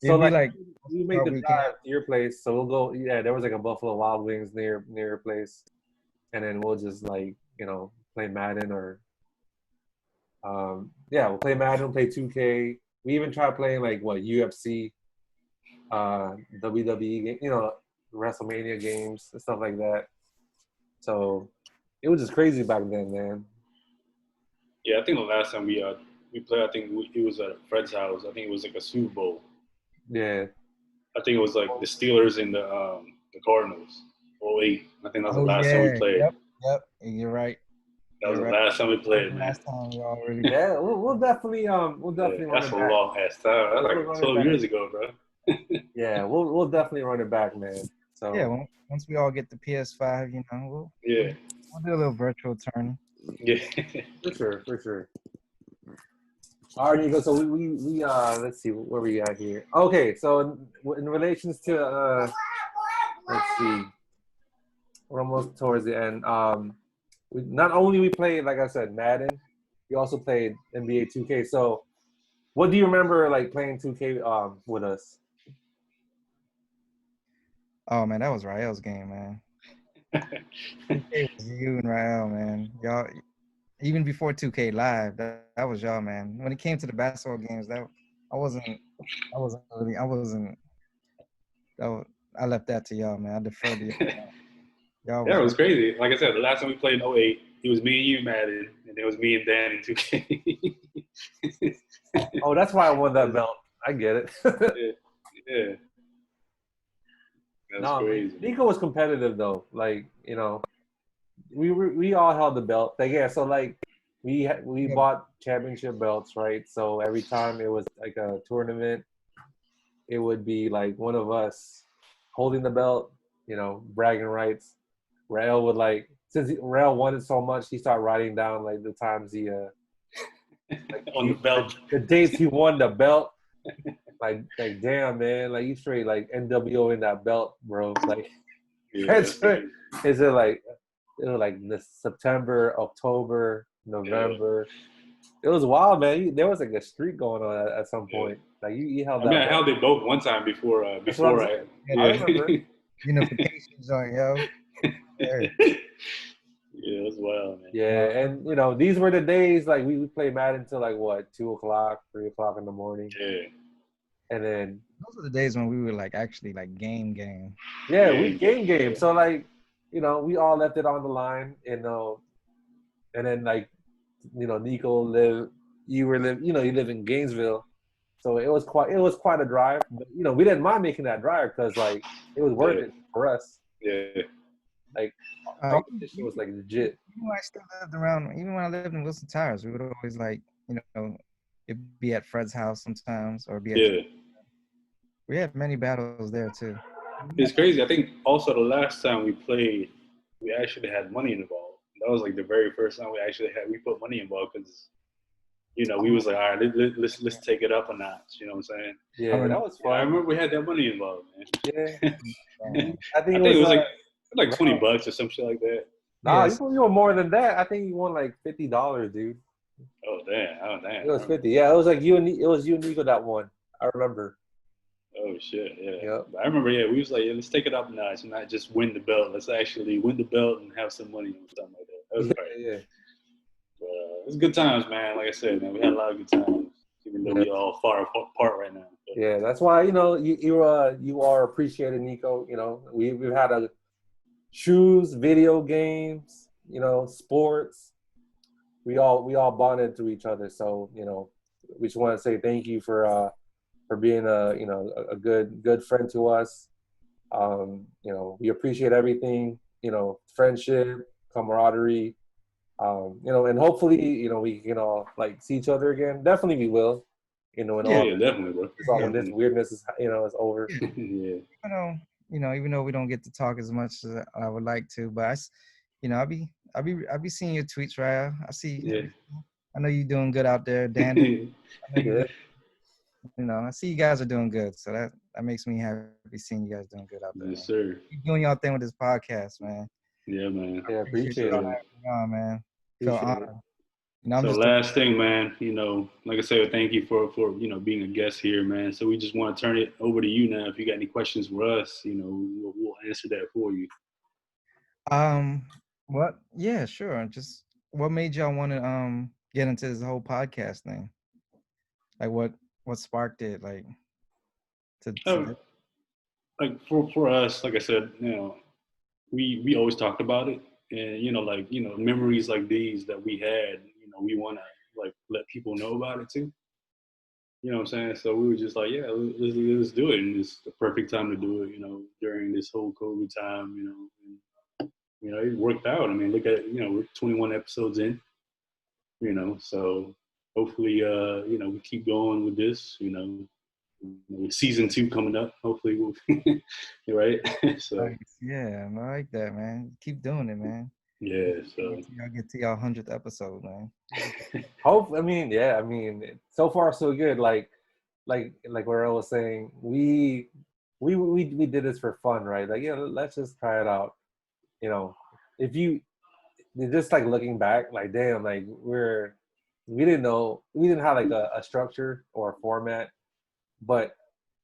So like we make the drive to your place, so we'll go. Yeah, there was like a Buffalo Wild Wings near your place, and then we'll just like play Madden or we'll play Madden, play 2K. We even try playing like UFC, WWE game, WrestleMania games and stuff like that. So it was just crazy back then, man. Yeah, I think the last time we played, I think it was at Fred's house. I think it was like a Super Bowl. Yeah. I think it was like the Steelers and the Cardinals. 08. I think that was the last time we played. Yep. You're right. That was the last time we played, man. Last time we already. Yeah, we'll definitely that's a long ass time. That's like 12 years ago, bro. Yeah, we'll definitely run it back, man. So yeah, once we all get the PS5, we'll do a little virtual tournament. Yeah, for sure. All right, Nico. So we let's see where we at here. Okay, so in relations to let's see, we're almost towards the end. Not only we played, like I said, Madden, we also played NBA 2K. So, what do you remember like playing 2K with us? Oh man, that was Rael's game, man. 2K was you and Rael, man. Y'all, even before 2K Live, that was y'all, man. When it came to the basketball games, I left that to y'all, man. I deferred to y'all. That was crazy. Like I said, the last time we played in 08, it was me and you, Madden, and it was me and Dan in 2K. Oh, that's why I won that belt. I get it. Yeah. That's crazy. Nico was competitive though. Like, we all held the belt. Like, yeah, so like we bought championship belts, right? So every time it was like a tournament, it would be like one of us holding the belt, bragging rights. Rael would like, since Rael won it so much, he started writing down like the times on the belt, the dates he won the belt. Like damn, man, like you straight like NWO in that belt, bro. Like is it like this September, October, November? It was wild, man. There was like a streak going on at some point. Like you held that. I held it both one time before I remember. Unification joint, yo. Yeah, it was wild, man. Yeah, and these were the days like we played Madden until like what 2:00, 3:00 in the morning. Yeah. And then those were the days when we were like actually like game. Yeah, we game. So like, we all left it on the line, and then like, Nico you live in Gainesville, so it was quite a drive. But we didn't mind making that drive because like it was worth it for us. Yeah. Like competition was like legit. Even when I still lived around, even when I lived in Wilson Towers, we would always like, it'd be at Fred's house sometimes, or be at we had many battles there too. It's crazy. I think also the last time we played, we actually had money involved. That was like the very first time we put money involved because, we was like, all right, let's take it up a notch. You know what I'm saying? Yeah, that was fun. I remember we had that money involved, man. Yeah. I think it was like $20 or some shit like that. Nah, you won more than that. I think you won like $50, dude. Oh damn! It was 50. Yeah, it was like you and Nico that won. I remember. Oh shit! Yeah. Yep. I remember. Yeah, we was like, let's take it up a notch and not just win the belt. Let's actually win the belt and have some money or something like that. That was right. Yeah. But it was good times, man. Like I said, man, we had a lot of good times, even though we all far apart right now. But, yeah, that's why you are appreciated, Nico. We've had shoes, video games, sports. We all bonded to each other. So we just want to say thank you for being a good friend to us. We appreciate everything, friendship, camaraderie, and hopefully, we can all like see each other again. Definitely we will, definitely, bro. When this weirdness is, is over. Yeah. Even though we don't get to talk as much as I would like to, but I'll be seeing your tweets, Raya. I see. Yeah. I know you're doing good out there, Dandin. I see you guys are doing good, so that makes me happy seeing you guys doing good out there. Yes, sir. Keep doing your thing with this podcast, man. Yeah, man. Yeah, appreciate it. Man. Feel honored. So last thing, man, like I said, thank you for being a guest here, man. So we just want to turn it over to you now. If you got any questions for us, we'll answer that for you. What? Yeah, sure. Just what made y'all want to get into this whole podcast thing? Like what sparked it? Like like for us, like I said, we always talked about it, and memories like these that we had, we want to like let people know about it too. You know what I'm saying? So we were just like, yeah, let's do it, and it's the perfect time to do it. During this whole COVID time, and, it worked out. I mean, look at we're 21 episodes in. So hopefully, we keep going with this. Season 2 coming up. Hopefully, we'll right. So yeah, I like that, man. Keep doing it, man. Yeah. So y'all get to y'all 100th episode, man. So far so good. Like where I was saying, we did this for fun, right? Like, let's just try it out. If you just like looking back, like damn, like we didn't have like a structure or a format, but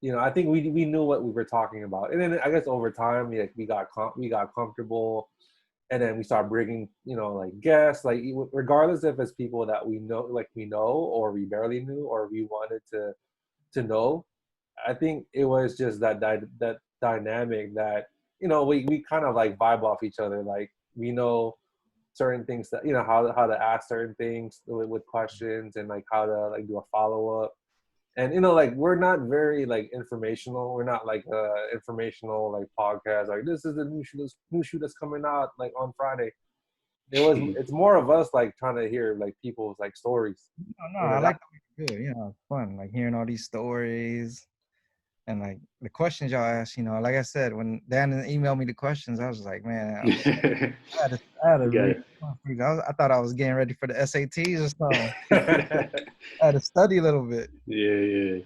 I think we knew what we were talking about, and then I guess over time we got comfortable, and then we started bringing like guests, like regardless if it's people that we know or we barely knew or we wanted to know. I think it was just that dynamic that we kind of like vibe off each other, like we know certain things that how to ask certain things with questions, and like how to like do a follow-up. And like we're not very like informational. We're not like informational like podcast like this is the new shoe that's coming out like on Friday. It's more of us like trying to hear like people's like stories. No, You I know, like the way you do it. It's fun, like hearing all these stories and like the questions y'all ask. Like I said, when Dandin emailed me the questions, I was like, man, I had to read. I thought I was getting ready for the SATs or something. I had to study a little bit. Yeah.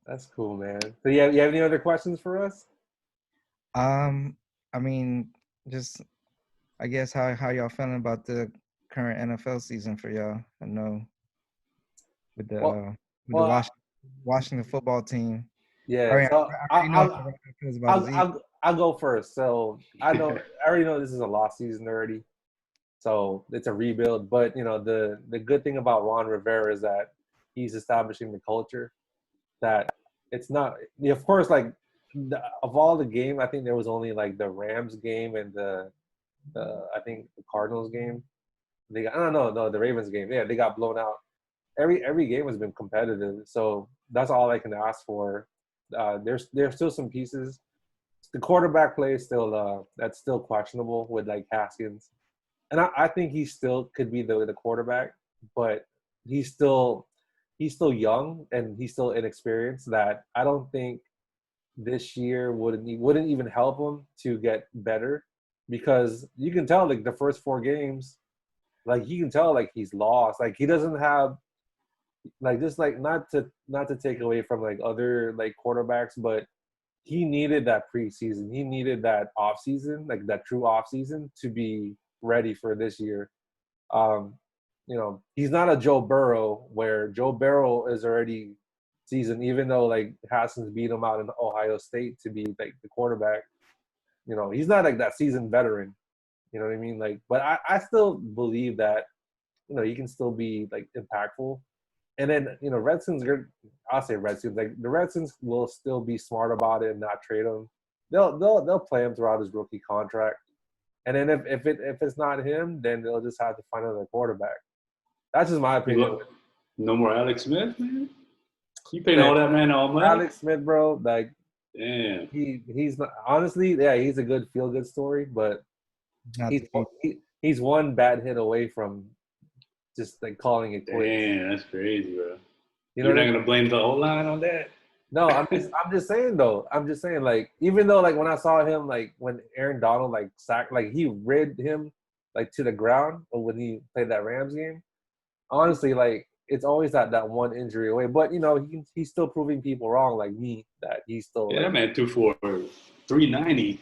That's cool, man. So you have any other questions for us? I mean, just I guess how y'all feeling about the current NFL season for y'all? I know with the Well, with the well, Washington football team. yeah. So I already know how it feels about his I'll go first. So I already know this is a lost season already. So it's a rebuild. But the good thing about Ron Rivera is that he's establishing the culture that it's not. Of course, like of all the game, I think there was only like the Rams game and the I think the Cardinals game. They got, I don't know, no, the Ravens game. Yeah, they got blown out. Every game has been competitive, so that's all I can ask for. There's still some pieces. The quarterback play is still that's still questionable with like Haskins, and I think he still could be the quarterback, but he's still he's still young and he's still inexperienced. That I don't think this year wouldn't even help him to get better, because you can tell like the first 4 games, like you can tell like he's lost. Like he doesn't have like just like not to take away from like other like quarterbacks, but he needed that preseason. He needed that off season, like that true off season to be ready for this year. Um, he's not a Joe Burrow where Joe Burrow is already seasoned, even though like Haskins beat him out in Ohio State to be like the quarterback. He's not like that seasoned veteran. You know what I mean? Like, but I still believe that, he can still be like impactful. And then, Redskins, I'll say Redskins, like the Redskins will still be smart about it and not trade him. They'll play him throughout his rookie contract. And then if it's not him, then they'll just have to find another quarterback. That's just my opinion. No more Alex Smith, man. You paying all that man all money? Alex Smith, bro, like damn. He's not, honestly, yeah, he's a good feel good story, but he's one bad hit away from just like calling it quits. Damn, that's crazy, bro. You're not gonna blame the O-line on that? No, I'm just saying though. I'm just saying, like, even though like when I saw him, like when Aaron Donald like sacked, like he rid him like to the ground, or when he played that Rams game, honestly, like it's always that one injury away. But he's still proving people wrong, like me, that he's still. Yeah, that man threw for 390.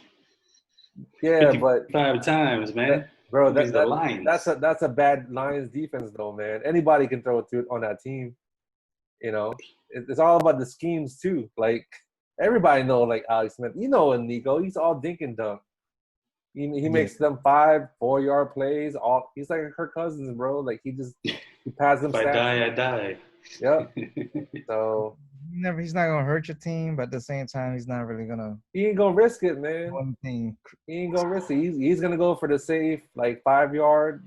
Yeah, but 5 times, man. Bro, the Lions. That's a bad Lions defense, though, man. Anybody can throw it on that team. It's all about the schemes too. Like everybody know, like Alex Smith. And Nico, he's all dink and dunk. He makes them 5-4 yard plays. He's like Kirk Cousins, bro. Like he passes them. If I die, I die. Yep. So he's not gonna hurt your team, but at the same time, he's not really gonna. He ain't gonna risk it, man. One thing. He ain't gonna risk it. He's gonna go for the safe, like 5 yard,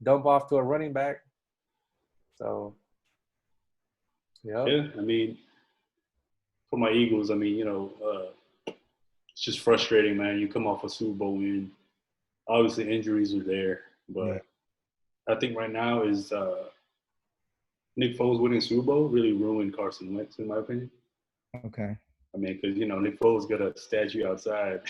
dump off to a running back. So. Yep. Yeah, I mean, for my Eagles, I mean, it's just frustrating, man. You come off a Super Bowl win. Obviously, injuries are there, but I think right now is Nick Foles winning Super Bowl really ruined Carson Wentz, in my opinion. Okay. I mean, because Nick Foles got a statue outside.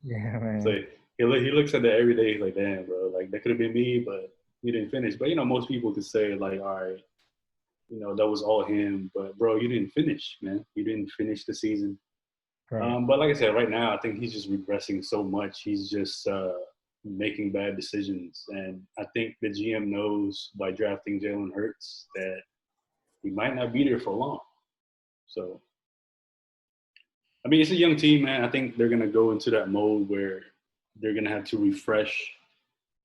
Yeah, man. So he looks at that every day. He's like, damn, bro, like that could have been me, but he didn't finish. But most people could say like, all right, that was all him. But bro, you didn't finish, man. You didn't finish the season. Right. But like I said, right now I think he's just regressing so much. He's just making bad decisions, and I think the GM knows by drafting Jalen Hurts that he might not be there for long. So, I mean, it's a young team, man. I think they're gonna go into that mode where they're gonna have to refresh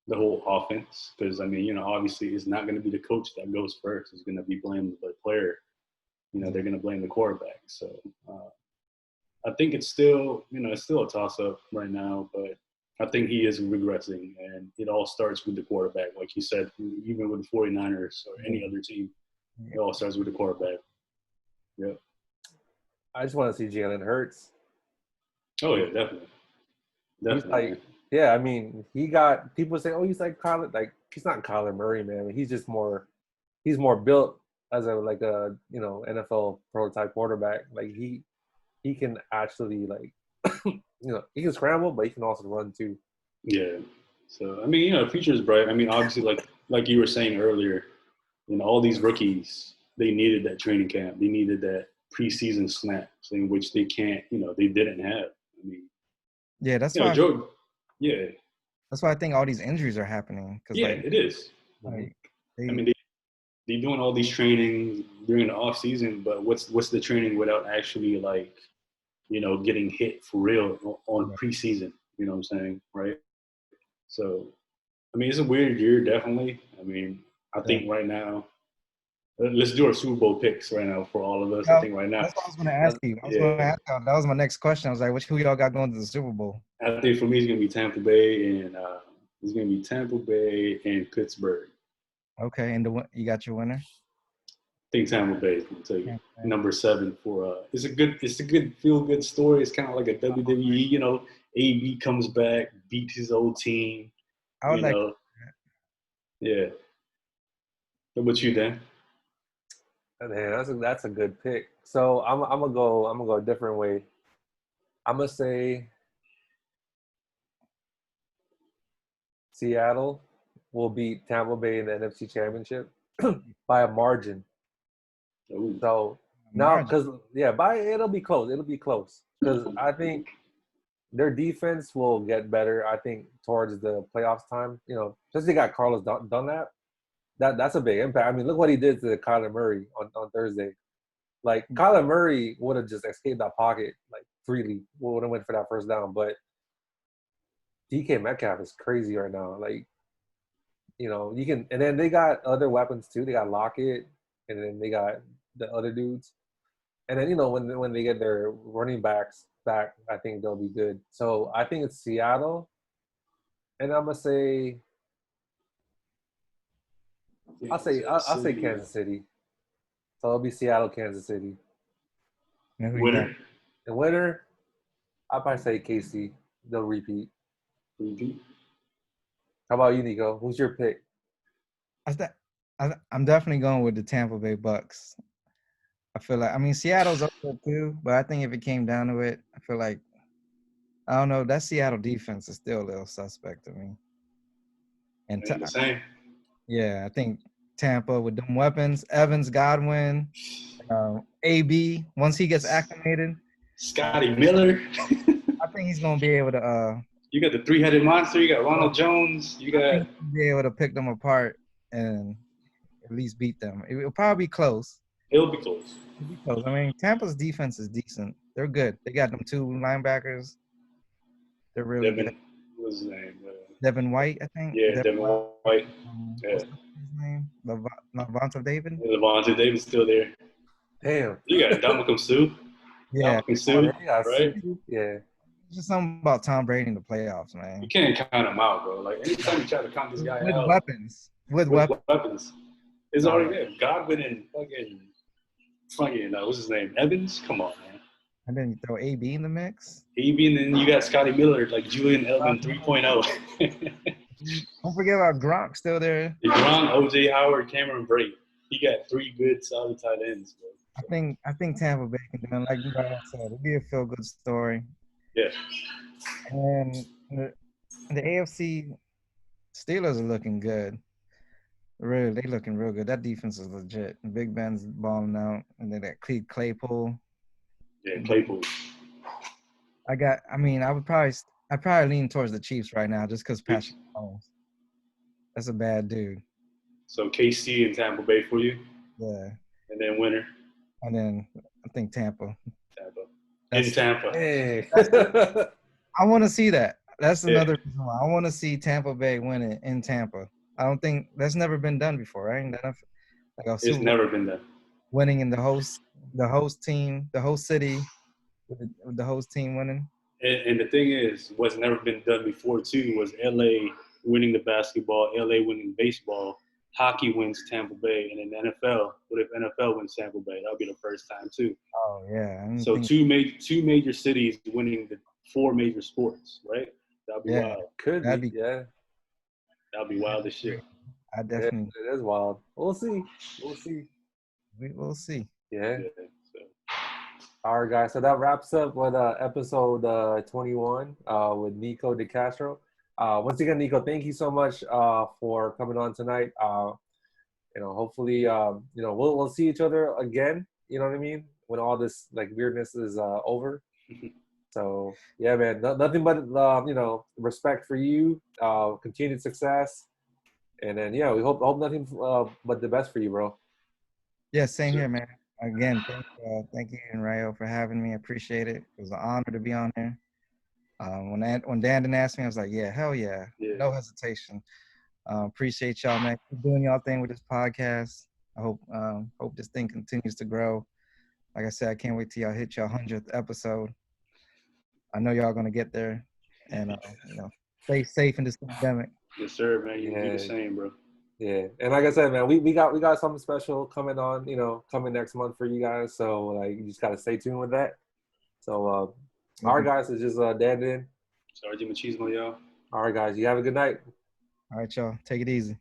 the whole offense, because I mean, obviously it's not going to be the coach that goes first. It's going to be blamed the player. They're going to blame the quarterback. So I think it's still, it's still a toss-up right now, but I think he is regressing, and it all starts with the quarterback. Like you said, even with the 49ers or any other team, it all starts with the quarterback. Yep. I just want to see Jalen Hurts. Oh, yeah, definitely. Yeah, I mean, he got people say, "Oh, he's like Kyler." Like he's not Kyler Murray, man. He's just more. He's more built as a like a NFL prototype quarterback. Like he can actually like he can scramble, but he can also run too. Yeah. So I mean, the future is bright. I mean, obviously, like you were saying earlier, all these rookies, they needed that training camp. They needed that preseason snaps, in which they can't, they didn't have. I mean, Yeah, that's why. Joe. Yeah. That's why I think all these injuries are happening. Cause Yeah, it is. like I mean, they're doing all these trainings during the off season, but what's the training without actually getting hit for real on preseason? You know what I'm saying, right? So, I mean, it's a weird year, definitely. I mean, I think right now, let's do our Super Bowl picks right now for all of us. I think right now. That's what I was going to ask you. That was my next question. I was like, who y'all got going to the Super Bowl? I think for me, it's going to be Tampa Bay and Pittsburgh. Okay, and you got your winner? I think Tampa Bay is going to take number 7 for it's a good feel good story. It's kind of like a WWE. AB comes back, beats his old team. I would like. Yeah. What about you, Dan? Man, that's a good pick. So I'm gonna go a different way. I'm gonna say Seattle will beat Tampa Bay in the NFC Championship by a margin. Ooh. So now, it'll be close. It'll be close because I think their defense will get better. I think towards the playoffs time, since they got Carlos Dunlap, that's a big impact. I mean, look what he did to Kyler Murray on Thursday. Like Kyler Murray would have just escaped that pocket like freely, would have went for that first down. But DK Metcalf is crazy right now. Like, you can, and then they got other weapons too. They got Lockett, and then they got the other dudes. And then when they get their running backs back, I think they'll be good. So I think it's Seattle, and I'm gonna say I'll say Kansas City. So it'll be Seattle, Kansas City. Winner. The winner, I'll probably say KC. They'll repeat. How about you, Nico? Who's your pick? I'm definitely going with the Tampa Bay Bucks. I feel like, Seattle's up there too, but I think if it came down to it, I feel like, I don't know, that Seattle defense is still a little suspect to me. And the same. Yeah, I think Tampa with them weapons, Evans, Godwin, AB, once he gets acclimated. Scotty Miller. I think he's going to be able to you got the 3-headed monster. You got Ronald Jones. You got be able to pick them apart and at least beat them. It'll probably be close. It'll be close. I mean, Tampa's defense is decent. They're good. They got them 2 linebackers. They're really good. What's his name? Devin White, I think. Yeah, Devin White. What's his name? Levante David? Yeah, Levante David's still there. Damn. You got Ndamukong Suh. Yeah. Right? Yeah. Just something about Tom Brady in the playoffs, man. You can't count him out, bro. Like, anytime you try to count this guy out. With weapons. It's already there. Godwin and fucking what's his name? Evans? Come on, man. And then you throw AB in the mix. AB, and then you got Scotty Miller, like Julian Edelman 3.0. Don't forget about Gronk still there. Gronk, OJ Howard, Cameron Brate. He got 3 good, solid tight ends, bro. I think Tampa Bay can do it. Like you guys said, it'll be a feel-good story. Yeah. And the AFC Steelers are looking good. Really, they looking real good. That defense is legit. Big Ben's balling out, and then that Claypool. Yeah, Claypool. I'd probably lean towards the Chiefs right now just because Patrick Mahomes. That's a bad dude. So KC and Tampa Bay for you? Yeah. And then winner? And then I think Tampa. In Tampa. Hey. I want to see that. That's another reason why I want to see Tampa Bay win it in Tampa. I don't think that's never been done before, right? It's never been done. Winning in the host team, the host city, with the host team winning. And the thing is, what's never been done before too was LA winning the basketball, LA winning baseball, hockey wins Tampa Bay, and in NFL, what if NFL wins Tampa Bay? That'll be the first time too. Oh yeah. So two major cities winning the 4 major sports, right? That'll That'd be Yeah. wild. Could That'd be. be- Yeah. That'd be wild as shit. I Yeah, definitely. it is wild. We'll see. We'll see. We'll see. Yeah. Yeah. So All right, guys. So that wraps up with episode 21 with Nico DeCastro. Once again, Nico, thank you so much for coming on tonight. Hopefully, we'll see each other again. You know what I mean? When all this like weirdness is over. So yeah, man, nothing but respect for you. Continued success, and then yeah, we hope nothing but the best for you, bro. Yeah, same here, man. Again, thank you and Rayo for having me. I appreciate it. It was an honor to be on there. When Dandin asked me, I was like, yeah, hell yeah, Yeah. no hesitation. Appreciate y'all, man. Keep doing y'all thing with this podcast. I hope this thing continues to grow. Like I said, I can't wait till y'all hit your 100th episode. I know y'all gonna get there, and stay safe in this pandemic. Yes, sir, man. You do Yeah. the same, bro. Yeah, and like I said, man, we got something special coming on, coming next month for you guys. So like, you just gotta stay tuned with that. So, all right, guys, it's just Dandin. Sorry, Machismo, y'all. All right, guys, you have a good night. All right, y'all, take it easy.